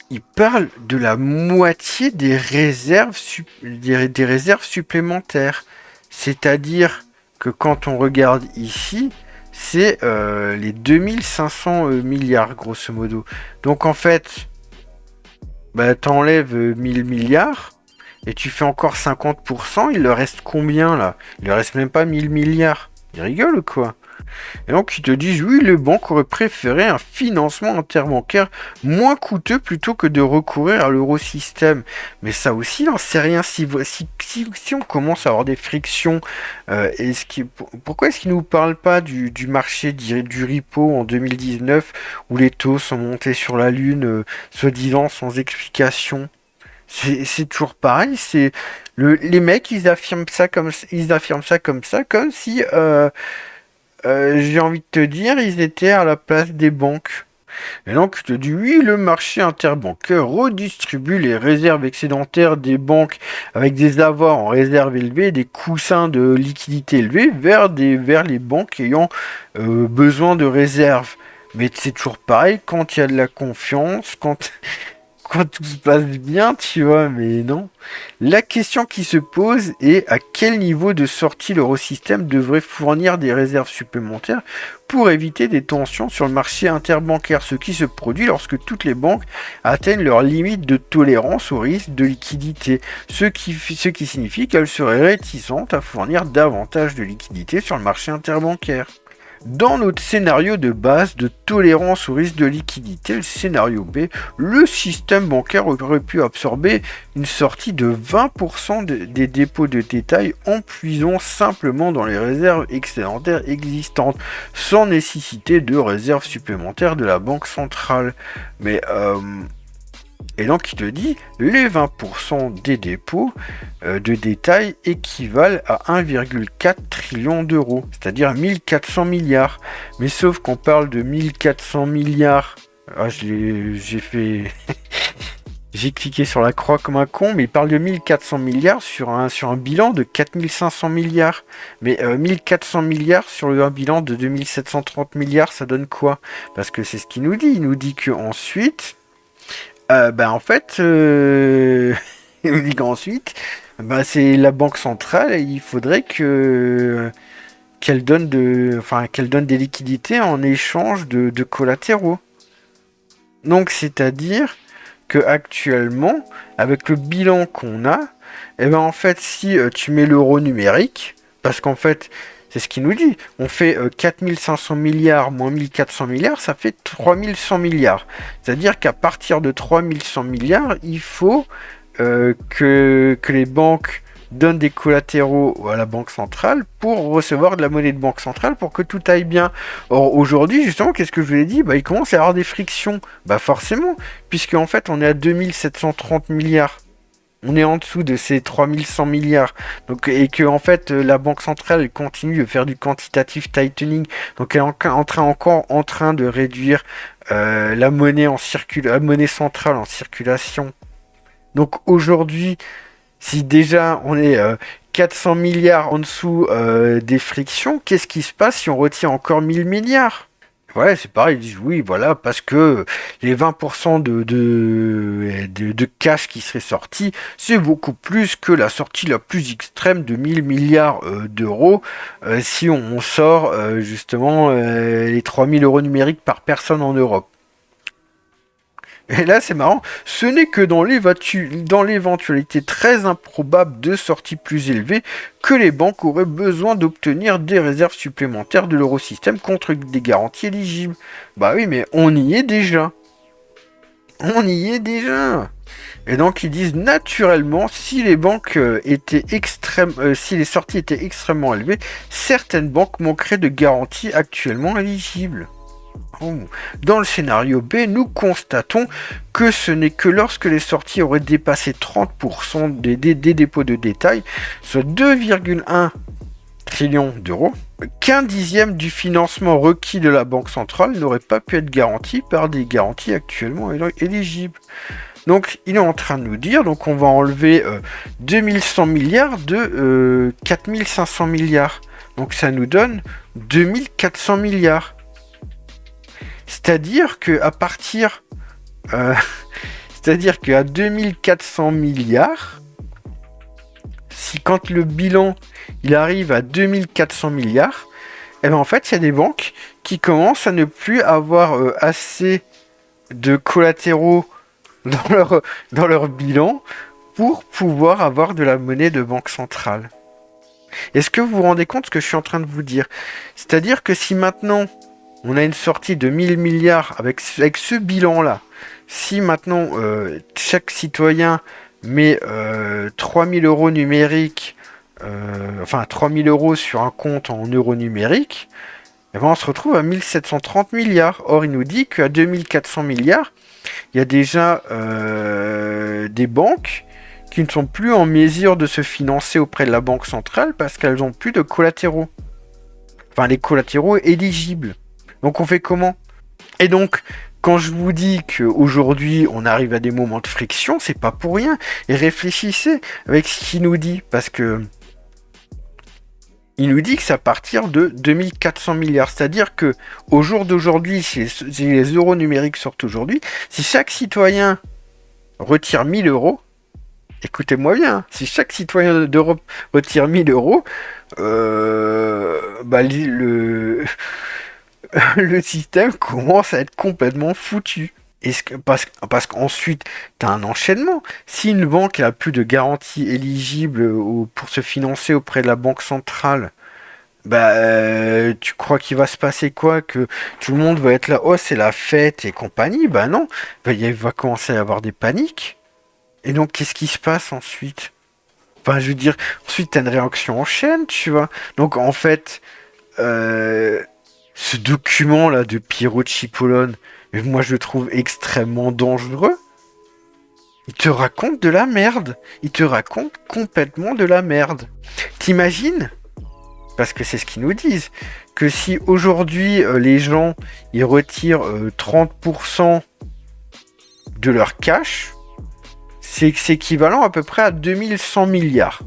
Ils parlent de la moitié des réserves, des réserves supplémentaires. C'est-à-dire que quand on regarde ici, c'est les 2500 milliards, grosso modo. Donc en fait, bah, t'enlèves 1000 milliards et tu fais encore 50%, il leur reste combien là? Il leur reste même pas 1000 milliards. Ils rigolent ou quoi? Et donc ils te disent oui, les banques auraient préféré un financement interbancaire moins coûteux plutôt que de recourir à l'eurosystème. Mais ça aussi, on sait rien. Si on commence à avoir des frictions, pourquoi est-ce qu'ils ne nous parlent pas du marché du repo en 2019 où les taux sont montés sur la lune, soi-disant sans explication? C'est toujours pareil. Les mecs, ils affirment ça comme ça, comme si j'ai envie de te dire, ils étaient à la place des banques. Et donc, je te dis, oui, le marché interbancaire redistribue les réserves excédentaires des banques avec des avoirs en réserve élevée, des coussins de liquidité élevés vers les banques ayant besoin de réserves. Mais c'est toujours pareil, quand il y a de la confiance, quand tout se passe bien, tu vois, mais non. La question qui se pose est à quel niveau de sortie l'Eurosystème devrait fournir des réserves supplémentaires pour éviter des tensions sur le marché interbancaire, ce qui se produit lorsque toutes les banques atteignent leur limite de tolérance au risque de liquidité, ce qui signifie qu'elles seraient réticentes à fournir davantage de liquidité sur le marché interbancaire. Dans notre scénario de base de tolérance au risque de liquidité, le scénario B, le système bancaire aurait pu absorber une sortie de 20% des dépôts de détail en puisant simplement dans les réserves excédentaires existantes, sans nécessité de réserves supplémentaires de la banque centrale. Mais et donc il te dit, les 20% des dépôts de détail équivalent à 1,4 trillion d'euros, c'est-à-dire 1400 milliards. Mais sauf qu'on parle de 1400 milliards, j'ai fait... J'ai cliqué sur la croix comme un con, mais il parle de 1400 milliards sur un bilan de 4500 milliards. Mais 1400 milliards sur un bilan de 2730 milliards, ça donne quoi? Parce que c'est ce qu'il nous dit. Il nous dit qu'ensuite... en fait, il nous dit qu'ensuite, c'est la banque centrale, il faudrait qu'elle donne des liquidités en échange de collatéraux. Donc, c'est-à-dire que actuellement, avec le bilan qu'on a, en fait, si tu mets l'euro numérique, parce qu'en fait, c'est ce qu'il nous dit. On fait 4500 milliards moins 1400 milliards, ça fait 3100 milliards. C'est-à-dire qu'à partir de 3100 milliards, il faut que les banques donnent des collatéraux à la banque centrale pour recevoir de la monnaie de banque centrale pour que tout aille bien. Or, aujourd'hui, justement, qu'est-ce que je vous ai dit? Il commence à y avoir des frictions. Forcément, puisque en fait, on est à 2730 milliards. On est en dessous de ces 3100 milliards. Donc, et que en fait la Banque centrale continue de faire du quantitative tightening. Donc elle est encore en train de réduire la monnaie centrale en circulation. Donc aujourd'hui, si déjà on est 400 milliards en dessous des frictions, qu'est-ce qui se passe si on retire encore 1000 milliards? Ouais, c'est pareil, ils disent oui, voilà, parce que les 20% de cash qui serait sorti, c'est beaucoup plus que la sortie la plus extrême de 1000 milliards d'euros si on sort justement les 3000 euros numériques par personne en Europe. Et là, c'est marrant, ce n'est que dans l'éventualité très improbable de sorties plus élevées que les banques auraient besoin d'obtenir des réserves supplémentaires de l'Eurosystème contre des garanties éligibles. Bah oui, mais on y est déjà. On y est déjà. Et donc ils disent naturellement, si les banques si les sorties étaient extrêmement élevées, certaines banques manqueraient de garanties actuellement éligibles. Dans le scénario B, nous constatons que ce n'est que lorsque les sorties auraient dépassé 30% des dépôts de détail, soit 2,1 trillions d'euros, qu'un dixième du financement requis de la Banque centrale n'aurait pas pu être garanti par des garanties actuellement éligibles. Donc il est en train de nous dire, donc on va enlever 2100 milliards de 4500 milliards. Donc ça nous donne 2400 milliards. C'est-à-dire qu'à c'est-à-dire qu'à 2400 milliards, si quand le bilan il arrive à 2400 milliards, en fait il y a des banques qui commencent à ne plus avoir assez de collatéraux dans leur bilan pour pouvoir avoir de la monnaie de banque centrale. Est-ce que vous vous rendez compte de ce que je suis en train de vous dire? C'est-à-dire que si maintenant on a une sortie de 1000 milliards avec ce bilan-là. Si maintenant chaque citoyen met 3000 euros numériques, 3000 euros sur un compte en euros numériques, on se retrouve à 1730 milliards. Or, il nous dit qu'à 2400 milliards, il y a déjà des banques qui ne sont plus en mesure de se financer auprès de la Banque centrale parce qu'elles n'ont plus de collatéraux. enfin les collatéraux éligibles. Donc on fait comment? Et donc, quand je vous dis qu'aujourd'hui on arrive à des moments de friction, c'est pas pour rien. Et réfléchissez avec ce qu'il nous dit, parce que il nous dit que c'est à partir de 2400 milliards. C'est-à-dire que au jour d'aujourd'hui, si les euros numériques sortent aujourd'hui, si chaque citoyen retire 1000 euros, écoutez-moi bien, hein, si chaque citoyen d'Europe retire 1000 euros, le le système commence à être complètement foutu. Parce qu'ensuite, tu as un enchaînement. Si une banque a plus de garantie éligible pour se financer auprès de la banque centrale, tu crois qu'il va se passer quoi? Que tout le monde va être là, oh c'est la fête et compagnie? Bah non, il va commencer à y avoir des paniques. Et donc qu'est-ce qui se passe ensuite? Enfin je veux dire, ensuite t'as une réaction en chaîne, tu vois. Donc en fait, ce document là de Piero Cipollone, moi je le trouve extrêmement dangereux. Il te raconte de la merde. Il te raconte complètement de la merde. T'imagines? Parce que c'est ce qu'ils nous disent. Que si aujourd'hui les gens ils retirent 30% de leur cash, c'est équivalent à peu près à 2100 milliards.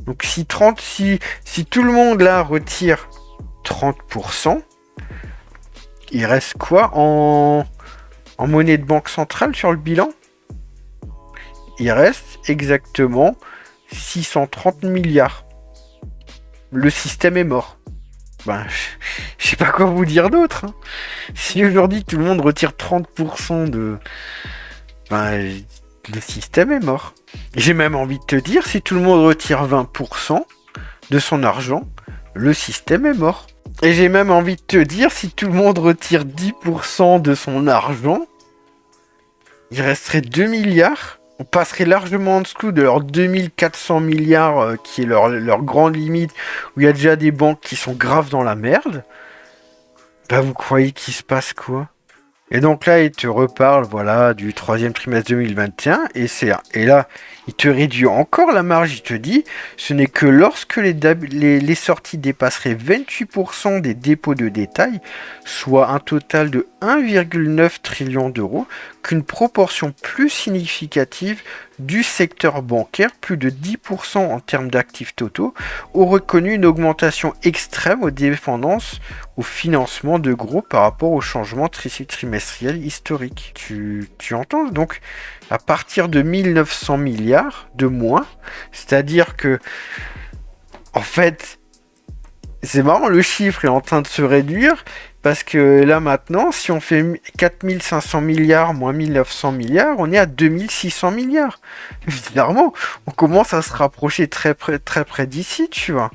Donc si tout le monde là retire 30%, il reste quoi en monnaie de banque centrale sur le bilan? Il reste exactement 630 milliards. Le système est mort. Je sais pas quoi vous dire d'autre. Hein. Si aujourd'hui tout le monde retire 30% le système est mort. J'ai même envie de te dire, si tout le monde retire 20% de son argent, le système est mort. Et j'ai même envie de te dire, si tout le monde retire 10% de son argent, il resterait 2 milliards. On passerait largement en dessous de leurs 2400 milliards, qui est leur grande limite, où il y a déjà des banques qui sont graves dans la merde. Vous croyez qu'il se passe quoi? Et donc là, il te reparle, voilà, du troisième trimestre 2021, et là, il te réduit encore la marge, il te dit, ce n'est que lorsque les sorties dépasseraient 28% des dépôts de détail, soit un total de 1,9 trillion d'euros, qu'une proportion plus significative du secteur bancaire, plus de 10% en termes d'actifs totaux, aurait connu une augmentation extrême aux dépendances au financement de gros par rapport au changement trimestriel historique. Tu entends? Donc, à partir de 1900 milliards de moins, c'est-à-dire que, en fait, c'est marrant, le chiffre est en train de se réduire, parce que là maintenant, si on fait 4500 milliards moins 1900 milliards, on est à 2600 milliards. Évidemment, on commence à se rapprocher très près d'ici, tu vois.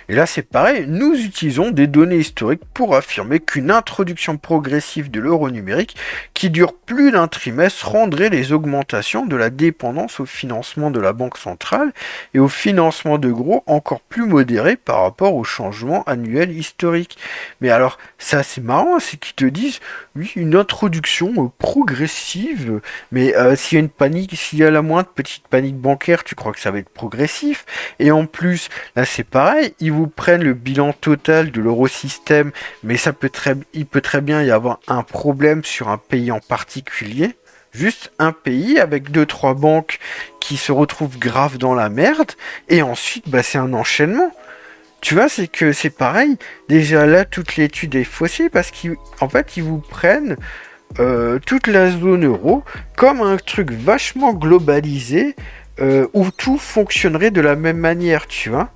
Et là, c'est pareil, nous utilisons des données historiques pour affirmer qu'une introduction progressive de l'euro numérique qui dure plus d'un trimestre rendrait les augmentations de la dépendance au financement de la Banque centrale et au financement de gros encore plus modérées par rapport au changement annuel historique. Mais alors, ça c'est marrant, c'est qu'ils te disent, oui, une introduction progressive, mais s'il y a une panique, s'il y a la moindre petite panique bancaire, tu crois que ça va être progressif? Et en plus, là c'est pareil, ils vous prennent le bilan total de l'eurosystème, mais il peut très bien y avoir un problème sur un pays en particulier. Juste un pays avec 2-3 banques qui se retrouvent grave dans la merde, et ensuite c'est un enchaînement. Tu vois, c'est que c'est pareil. Déjà là, toute l'étude est faussée parce qu'en fait, ils vous prennent toute la zone euro comme un truc vachement globalisé où tout fonctionnerait de la même manière, tu vois.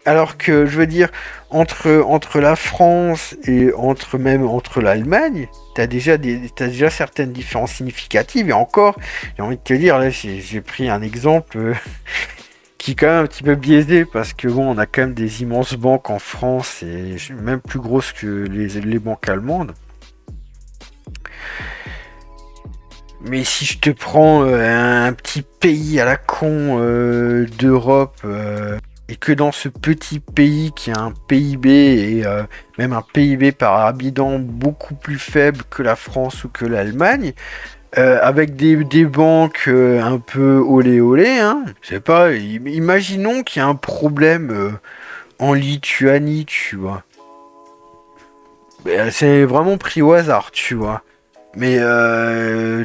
Alors que, je veux dire, entre la France et entre l'Allemagne, t'as déjà certaines différences significatives. Et encore, j'ai envie de te dire, là, j'ai pris un exemple qui est quand même un petit peu biaisé parce que bon, on a quand même des immenses banques en France et même plus grosses que les banques allemandes. Mais si je te prends un petit pays à la con d'Europe et que dans ce petit pays qui a un PIB et même un PIB par habitant beaucoup plus faible que la France ou que l'Allemagne, avec des banques un peu olé olé, hein, je sais pas, imaginons qu'il y a un problème en Lituanie, tu vois. C'est vraiment pris au hasard, tu vois. Mais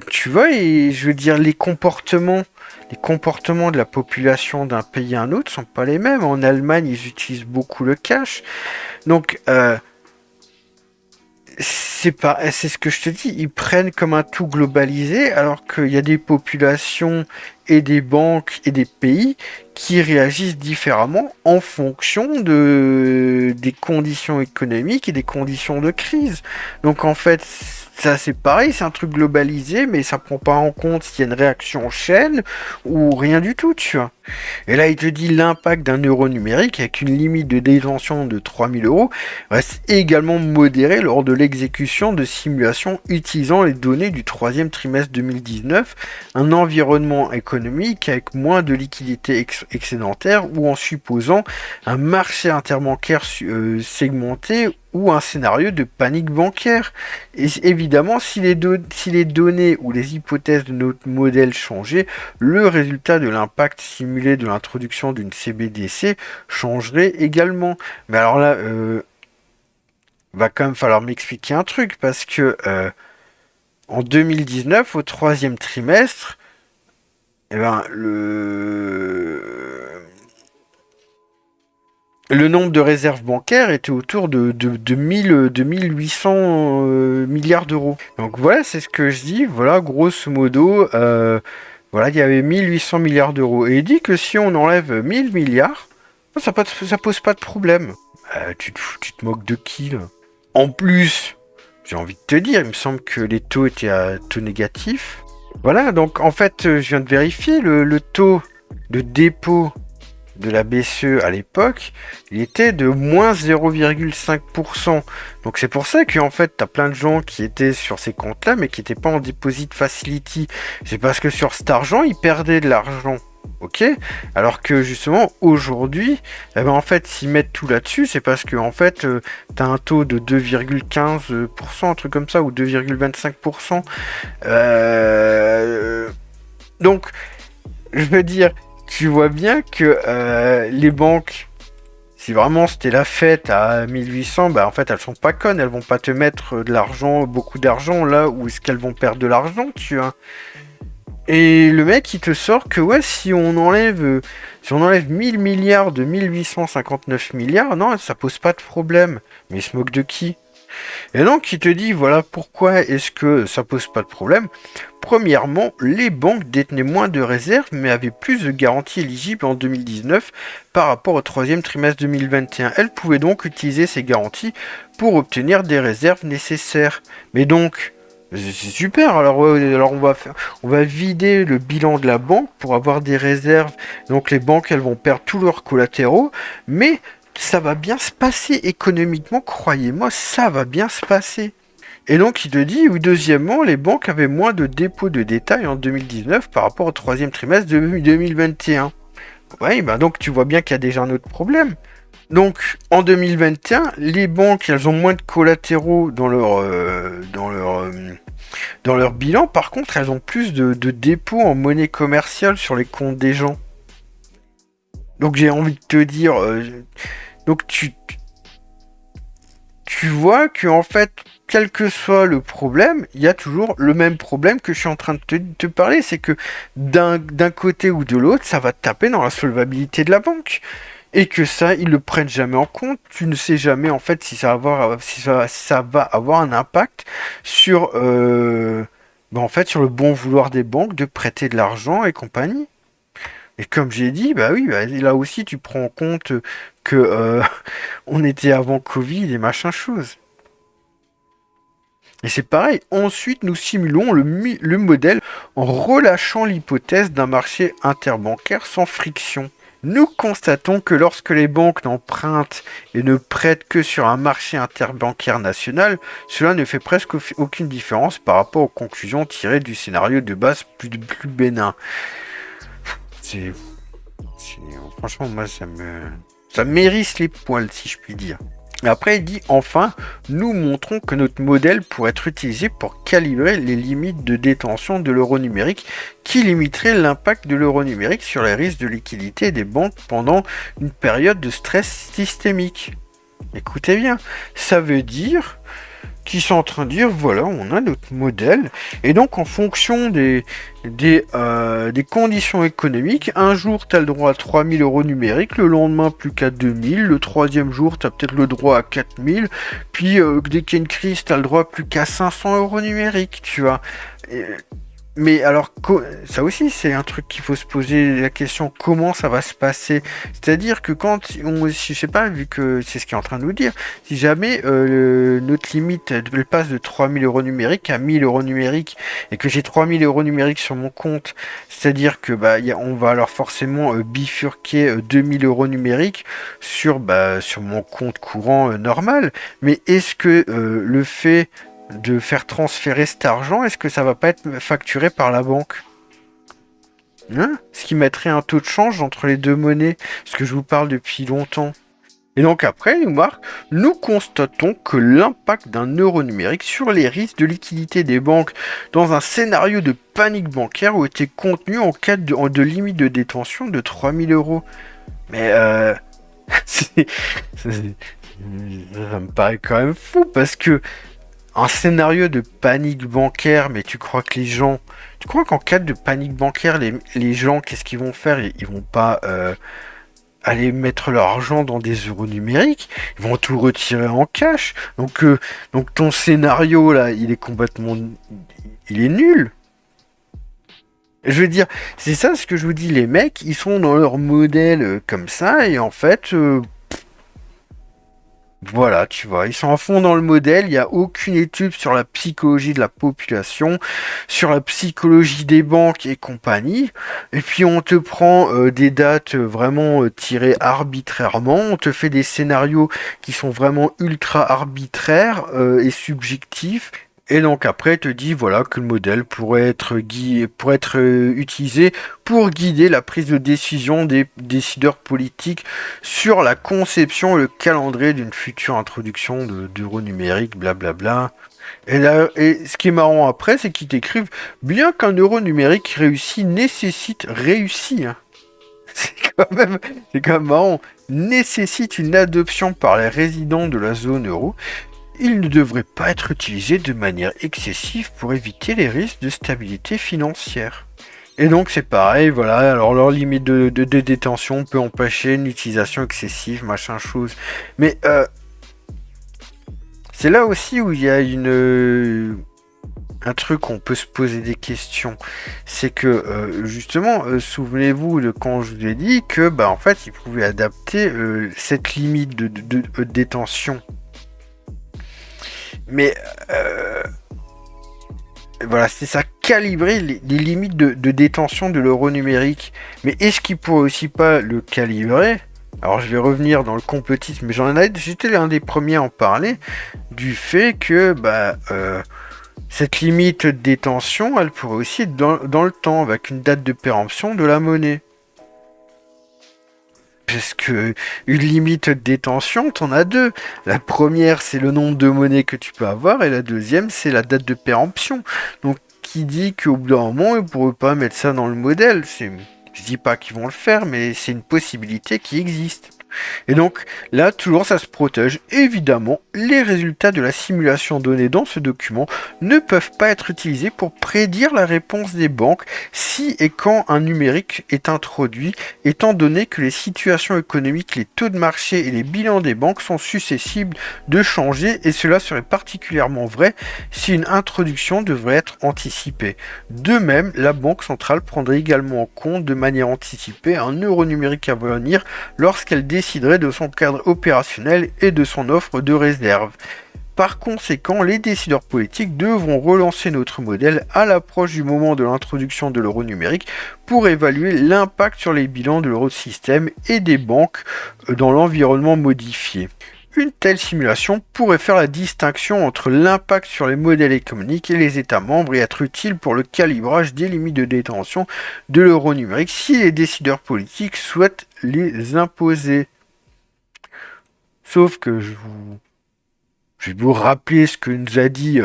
tu vois, et je veux dire, les comportements de la population d'un pays à un autre sont pas les mêmes. En Allemagne, ils utilisent beaucoup le cash. Donc, c'est ce que je te dis, ils prennent comme un tout globalisé, alors qu'il y a des populations et des banques et des pays qui réagissent différemment en fonction des conditions économiques et des conditions de crise. Donc en fait, ça c'est pareil, c'est un truc globalisé, mais ça prend pas en compte s'il y a une réaction en chaîne ou rien du tout, tu vois. Et là, il te dit l'impact d'un euro numérique avec une limite de détention de 3 000 € reste également modéré lors de l'exécution de simulations utilisant les données du troisième trimestre 2019, un environnement économique avec moins de liquidités excédentaires ou en supposant un marché interbancaire segmenté ou un scénario de panique bancaire. Et évidemment, si les données ou les hypothèses de notre modèle changeaient, le résultat de l'impact simulé de l'introduction d'une CBDC changerait également. Mais alors là, va quand même falloir m'expliquer un truc, parce que en 2019, au troisième trimestre, eh ben, le nombre de réserves bancaires était autour de 1800 milliards d'euros. Donc voilà, c'est ce que je dis. Voilà, grosso modo, voilà, il y avait 1800 milliards d'euros. Et il dit que si on enlève 1000 milliards, ça pose pas de problème. Tu te moques de qui, là? En plus, j'ai envie de te dire, il me semble que les taux étaient à taux négatif. Voilà, donc en fait, je viens de vérifier le taux de dépôt de la BCE à l'époque, il était de moins 0,5%. Donc c'est pour ça qu'en fait, t'as plein de gens qui étaient sur ces comptes-là, mais qui n'étaient pas en deposit facility. C'est parce que sur cet argent, ils perdaient de l'argent. Ok, alors que justement aujourd'hui, eh ben en fait, s'ils mettent tout là-dessus, c'est parce que en fait, t'as un taux de 2,15%, un truc comme ça, ou 2,25%. Donc, je veux dire, tu vois bien que les banques, si vraiment c'était la fête à 1800, bah en fait elles sont pas connes, elles vont pas te mettre de l'argent, beaucoup d'argent là où est-ce qu'elles vont perdre de l'argent, tu vois. Et le mec il te sort que ouais, si on enlève 1000 milliards de 1859 milliards, non, ça pose pas de problème. Mais il se moque de qui? Et donc il te dit voilà pourquoi est-ce que ça pose pas de problème. Premièrement, les banques détenaient moins de réserves mais avaient plus de garanties éligibles en 2019 par rapport au troisième trimestre 2021. Elles pouvaient donc utiliser ces garanties pour obtenir des réserves nécessaires. Mais donc, c'est super, alors on va vider le bilan de la banque pour avoir des réserves. Donc les banques elles vont perdre tous leurs collatéraux, mais ça va bien se passer économiquement, croyez-moi, ça va bien se passer. Et donc il te dit, oui, deuxièmement, les banques avaient moins de dépôts de détail en 2019 par rapport au troisième trimestre de 2021. Oui, ben donc tu vois bien qu'il y a déjà un autre problème. Donc en 2021, les banques, elles ont moins de collatéraux dans leur bilan. Par contre, elles ont plus de dépôts en monnaie commerciale sur les comptes des gens. Donc j'ai envie de te dire, donc tu vois que en fait, quel que soit le problème, il y a toujours le même problème que je suis en train de te parler, c'est que d'un côté ou de l'autre, ça va taper dans la solvabilité de la banque. Et que ça, ils le prennent jamais en compte. Tu ne sais jamais en fait si ça va avoir un impact sur, en fait, sur le bon vouloir des banques de prêter de l'argent et compagnie. Et comme j'ai dit, bah oui, bah, là aussi tu prends en compte que on était avant Covid et machin chose. Et c'est pareil, ensuite nous simulons le modèle en relâchant l'hypothèse d'un marché interbancaire sans friction. Nous constatons que lorsque les banques n'empruntent et ne prêtent que sur un marché interbancaire national, cela ne fait presque aucune différence par rapport aux conclusions tirées du scénario de base plus bénin. Franchement, moi, ça m'érisse les poils, si je puis dire. Après, il dit enfin, nous montrons que notre modèle pourrait être utilisé pour calibrer les limites de détention de l'euro numérique qui limiteraient l'impact de l'euro numérique sur les risques de liquidité des banques pendant une période de stress systémique. Écoutez bien, ça veut dire qu'ils sont en train de dire, voilà, on a notre modèle, et donc en fonction des conditions économiques, un jour tu as le droit à 3000 euros numériques, le lendemain plus qu'à 2000, le troisième jour tu as peut-être le droit à 4000, puis dès qu'il y a une crise, tu as le droit à plus qu'à 500 euros numériques, tu vois. Mais alors, ça aussi, c'est un truc qu'il faut se poser la question, comment ça va se passer? C'est-à-dire que quand on, je sais pas, vu que c'est ce qu'il est en train de nous dire, si jamais notre limite elle passe de 3000 euros numériques à 1000 euros numériques et que j'ai 3000 euros numériques sur mon compte, c'est-à-dire que on va alors forcément bifurquer 2000 euros numériques sur mon compte courant normal. Mais est-ce que le fait de faire transférer cet argent, est-ce que ça va pas être facturé par la banque? Hein? Ce qui mettrait un taux de change entre les deux monnaies, ce que je vous parle depuis longtemps. Et donc après, il marque, nous constatons que l'impact d'un euro numérique sur les risques de liquidité des banques dans un scénario de panique bancaire a été contenu en cas de limite de détention de 3000 euros. Mais ça me paraît quand même fou parce que un scénario de panique bancaire, mais tu crois que tu crois qu'en cas de panique bancaire, les gens, qu'est-ce qu'ils vont faire? Ils vont pas aller mettre leur argent dans des euros numériques, ils vont tout retirer en cash. Donc ton scénario là, il est nul. Je veux dire, c'est ça ce que je vous dis, les mecs, ils sont dans leur modèle comme ça, et en fait, voilà, tu vois, ils sont à fond dans le modèle, il n'y a aucune étude sur la psychologie de la population, sur la psychologie des banques et compagnie, et puis on te prend des dates vraiment tirées arbitrairement, on te fait des scénarios qui sont vraiment ultra arbitraires et subjectifs, et donc après, te dit voilà que le modèle pourrait être utilisé pour guider la prise de décision des décideurs politiques sur la conception et le calendrier d'une future introduction d'euros numériques, blablabla. Et ce qui est marrant après, c'est qu'ils t'écrivent bien qu'un euro numérique réussit, hein. C'est quand même marrant, nécessite une adoption par les résidents de la zone euro. Il ne devrait pas être utilisé de manière excessive pour éviter les risques de stabilité financière. Et donc c'est pareil, voilà, alors leur limite de détention peut empêcher une utilisation excessive, machin chose. Mais c'est là aussi où il y a un truc où on peut se poser des questions. C'est que justement, souvenez-vous de quand je vous ai dit que en fait ils pouvaient adapter cette limite de détention. Mais voilà, c'est ça, calibrer les limites de détention de l'euro numérique. Mais est-ce qu'il pourrait aussi pas le calibrer? Alors je vais revenir dans le complotisme, mais j'étais l'un des premiers à en parler, du fait que cette limite de détention, elle pourrait aussi être dans le temps, avec une date de péremption de la monnaie. Parce que une limite de détention, t'en as deux. La première, c'est le nombre de monnaies que tu peux avoir, et la deuxième, c'est la date de péremption. Donc, qui dit qu'au bout d'un moment, ils ne pourraient pas mettre ça dans le modèle. Je dis pas qu'ils vont le faire, mais c'est une possibilité qui existe. Et donc, là, toujours, ça se protège. Évidemment, les résultats de la simulation donnée dans ce document ne peuvent pas être utilisés pour prédire la réponse des banques si et quand un numérique est introduit, étant donné que les situations économiques, les taux de marché et les bilans des banques sont susceptibles de changer, et cela serait particulièrement vrai si une introduction devrait être anticipée. De même, la Banque centrale prendrait également en compte de manière anticipée un euro numérique à venir lorsqu'elle déciderait de son cadre opérationnel et de son offre de réserve. Par conséquent, les décideurs politiques devront relancer notre modèle à l'approche du moment de l'introduction de l'euro numérique pour évaluer l'impact sur les bilans de l'eurosystème et des banques dans l'environnement modifié. Une telle simulation pourrait faire la distinction entre l'impact sur les modèles économiques et les États membres et être utile pour le calibrage des limites de détention de l'euro numérique si les décideurs politiques souhaitent les imposer. Sauf que je vais vous rappeler ce que nous a dit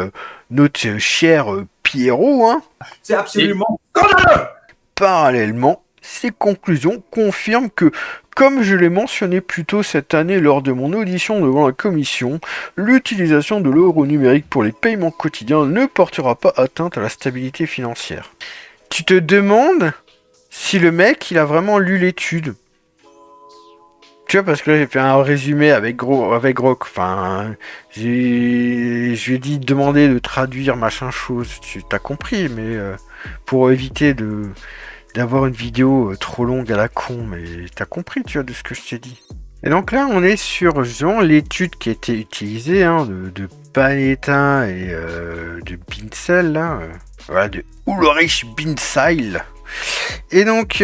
notre cher Pierrot, hein. C'est absolument scandaleux. Parallèlement, ces conclusions confirment que, comme je l'ai mentionné plus tôt cette année lors de mon audition devant la commission, l'utilisation de l'euro numérique pour les paiements quotidiens ne portera pas atteinte à la stabilité financière. Tu te demandes si le mec, il a vraiment lu l'étude. Tu vois, parce que là, j'ai fait un résumé avec Grok. Enfin, je lui ai dit de demander de traduire machin chose. Tu t'as compris, mais pour éviter d'avoir une vidéo trop longue à la con, mais t'as compris, tu vois, de ce que je t'ai dit. Et donc là, on est sur justement l'étude qui a été utilisée, hein, de Panetta et de Binsel, là. Voilà, de Ulrich Binseil. Et donc,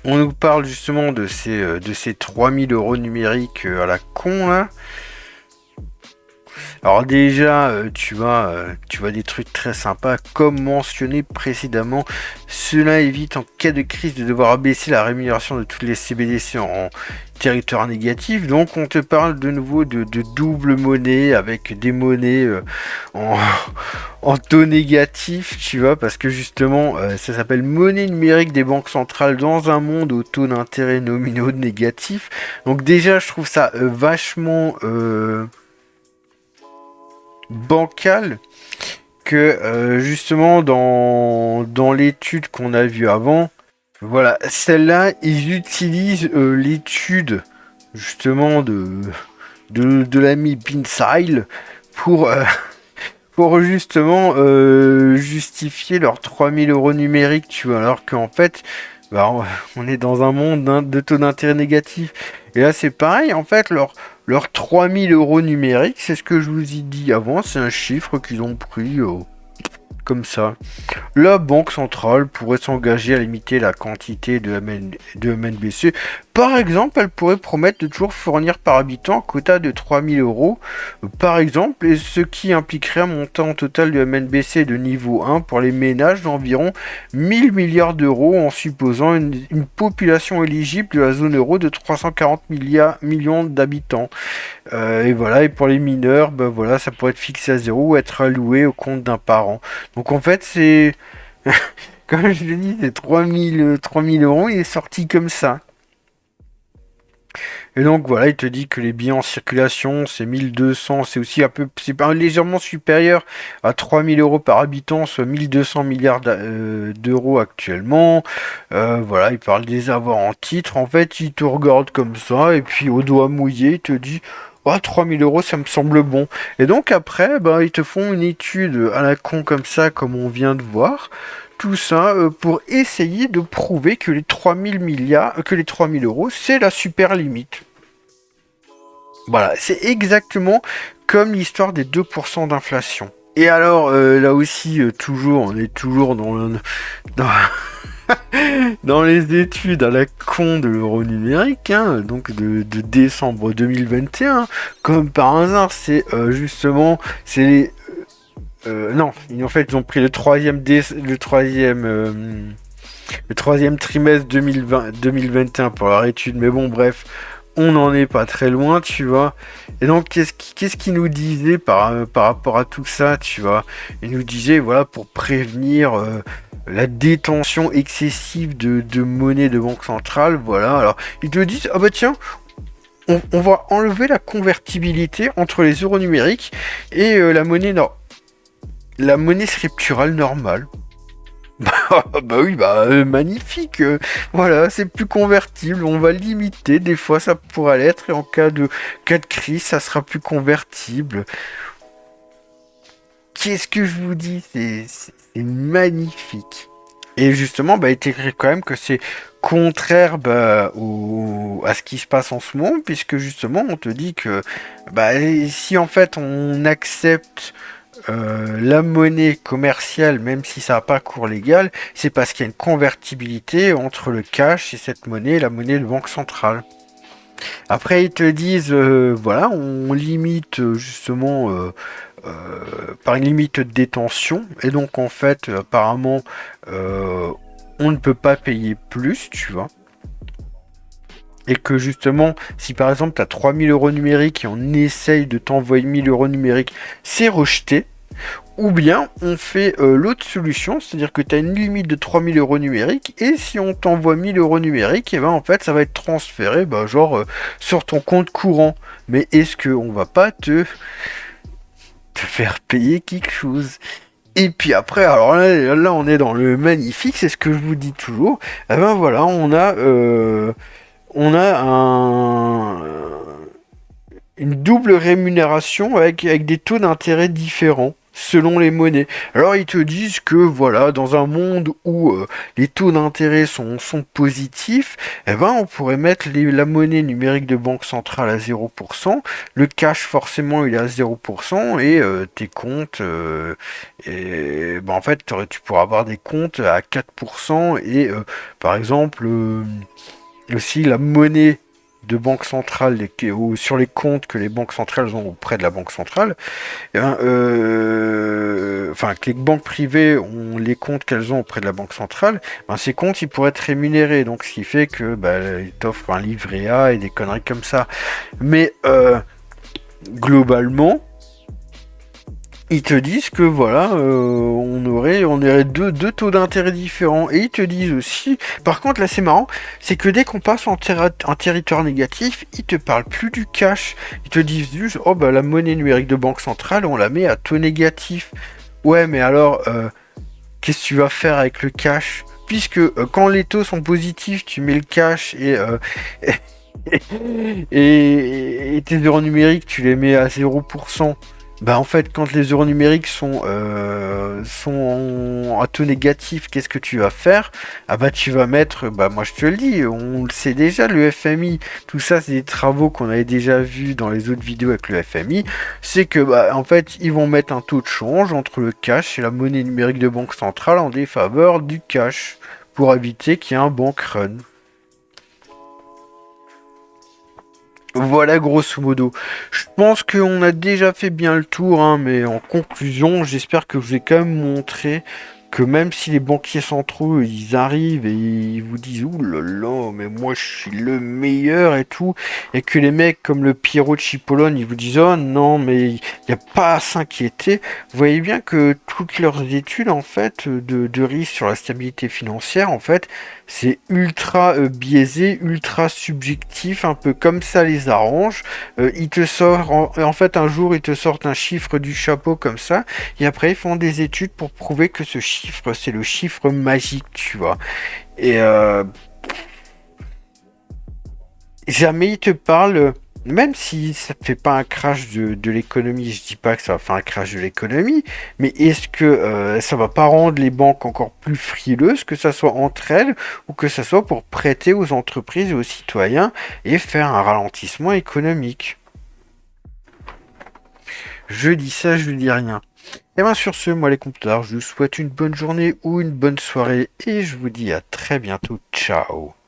on nous parle justement de ces 3000 euros numériques à la con, là. Alors déjà, tu vois des trucs très sympas, comme mentionné précédemment, cela évite en cas de crise de devoir abaisser la rémunération de toutes les CBDC en territoire négatif. Donc on te parle de nouveau de double monnaie avec des monnaies en taux négatif, tu vois, parce que justement, ça s'appelle monnaie numérique des banques centrales dans un monde au taux d'intérêt nominaux négatifs. Donc déjà, je trouve ça vachement bancal que justement dans l'étude qu'on a vue avant, voilà, celle-là, ils utilisent l'étude justement de l'ami Binseil pour justement justifier leurs 3000 euros numériques, tu vois, alors qu'en fait, bah, on est dans un monde de taux d'intérêt négatif. Et là, c'est pareil, en fait, leurs 3000 euros numériques, c'est ce que je vous ai dit avant, c'est un chiffre qu'ils ont pris comme ça. La Banque centrale pourrait s'engager à limiter la quantité de MNBC. Par exemple, elle pourrait promettre de toujours fournir par habitant un quota de 3000 euros, par exemple, et ce qui impliquerait un montant total de MNBC de niveau 1 pour les ménages d'environ 1000 milliards d'euros, en supposant une population éligible de la zone euro de 340 millions d'habitants. Et voilà, et pour les mineurs, bah voilà, ça pourrait être fixé à zéro ou être alloué au compte d'un parent. Donc en fait, c'est... Comme je l'ai dit, c'est 3000 euros, il est sorti comme ça. Et donc voilà, il te dit que les billets en circulation, c'est 1200, c'est aussi c'est légèrement supérieur à 3000 euros par habitant, soit 1200 milliards d'euros actuellement. Voilà, il parle des avoirs en titre. En fait, il te regarde comme ça, et puis au doigt mouillé, il te dit... Oh, 3000 euros, ça me semble bon. Et donc après, bah, ils te font une étude à la con comme ça, comme on vient de voir. Tout ça pour essayer de prouver que les 3000 euros, c'est la super limite. Voilà, c'est exactement comme l'histoire des 2% d'inflation. Et alors, là aussi, on est toujours dans les études à la con de l'euro numérique, hein, donc de décembre 2021, comme par hasard, c'est justement, c'est les... non, en fait, ils ont pris le troisième trimestre 2021 pour leur étude, mais bon, bref, on n'en est pas très loin, tu vois. Et donc, qu'est-ce qu'il nous disait par rapport à tout ça, tu vois? Il nous disait, voilà, pour prévenir la détention excessive de monnaie de banque centrale, voilà. Alors, ils te disent, ah bah tiens, on va enlever la convertibilité entre les euros numériques et la monnaie scripturale normale. Bah oui, magnifique. Voilà, c'est plus convertible. On va limiter. Des fois, ça pourra l'être. Et en cas de crise, ça sera plus convertible. Qu'est-ce que je vous dis? C'est magnifique. Et justement, il est écrit quand même que c'est contraire à ce qui se passe en ce moment, puisque justement, on te dit que si en fait on accepte la monnaie commerciale, même si ça n'a pas cours légal, c'est parce qu'il y a une convertibilité entre le cash et cette monnaie, la monnaie de banque centrale. Après, ils te disent, voilà, on limite justement par une limite de détention, et donc en fait, apparemment, on ne peut pas payer plus, tu vois. et que justement, si par exemple tu as 3 000 € numériques et on essaye de t'envoyer 1 000 € numériques, c'est rejeté. Ou bien on fait l'autre solution, c'est-à-dire que tu as une limite de 3 000 € numériques, et si on t'envoie 1 000 € numériques, et ben en fait ça va être transféré sur ton compte courant. Mais est-ce qu'on va pas te faire payer quelque chose? Et puis après, alors là, on est dans le magnifique, c'est ce que je vous dis toujours. Et ben voilà, on a une double rémunération avec des taux d'intérêt différents selon les monnaies. Alors ils te disent que voilà, dans un monde où les taux d'intérêt sont positifs, eh ben on pourrait mettre la monnaie numérique de banque centrale à 0%, le cash forcément il est à 0%, et tes comptes, en fait tu pourras avoir des comptes à 4%, et par exemple aussi la monnaie de banque centrale ou sur les comptes que les banques centrales ont auprès de la banque centrale, que les banques privées ont les comptes qu'elles ont auprès de la banque centrale, ces comptes ils pourraient être rémunérés, donc ce qui fait que ils t'offrent un livret A et des conneries comme ça. Mais globalement, ils te disent que voilà, on aurait deux taux d'intérêt différents. Et ils te disent aussi, par contre là c'est marrant, c'est que dès qu'on passe en territoire négatif, ils te parlent plus du cash. Ils te disent juste, oh la monnaie numérique de banque centrale, on la met à taux négatif. Ouais, mais alors, qu'est-ce que tu vas faire avec le cash? Puisque quand les taux sont positifs, tu mets le cash et tes euros numériques, tu les mets à 0%. En fait, quand les euros numériques sont à taux négatif, qu'est-ce que tu vas faire? Tu vas mettre, moi je te le dis, on le sait déjà, le FMI, tout ça c'est des travaux qu'on avait déjà vus dans les autres vidéos avec le FMI, c'est que en fait ils vont mettre un taux de change entre le cash et la monnaie numérique de banque centrale en défaveur du cash, pour éviter qu'il y ait un bank run. Voilà, grosso modo. Je pense qu'on a déjà fait bien le tour, hein, mais en conclusion, j'espère que je vous ai quand même montré que même si les banquiers centraux, ils arrivent et ils vous disent ouh là là, mais moi je suis le meilleur et tout, et que les mecs comme le Piero de Cipollone, ils vous disent oh non, mais il n'y a pas à s'inquiéter, vous voyez bien que toutes leurs études, en fait, de risque sur la stabilité financière, en fait, c'est ultra biaisé, ultra subjectif, un peu comme ça les arrange. Ils te sortent, en fait, un jour, ils te sortent un chiffre du chapeau comme ça, et après, ils font des études pour prouver que ce chiffre, c'est le chiffre magique, tu vois. Et jamais ils te parlent, même si ça te fait pas un crash de l'économie, je dis pas que ça va faire un crash de l'économie, mais est-ce que ça va pas rendre les banques encore plus frileuses, que ça soit entre elles, ou que ça soit pour prêter aux entreprises et aux citoyens et faire un ralentissement économique? Je dis ça, je dis rien. Et bien sur ce, moi les compteurs, je vous souhaite une bonne journée ou une bonne soirée et je vous dis à très bientôt. Ciao.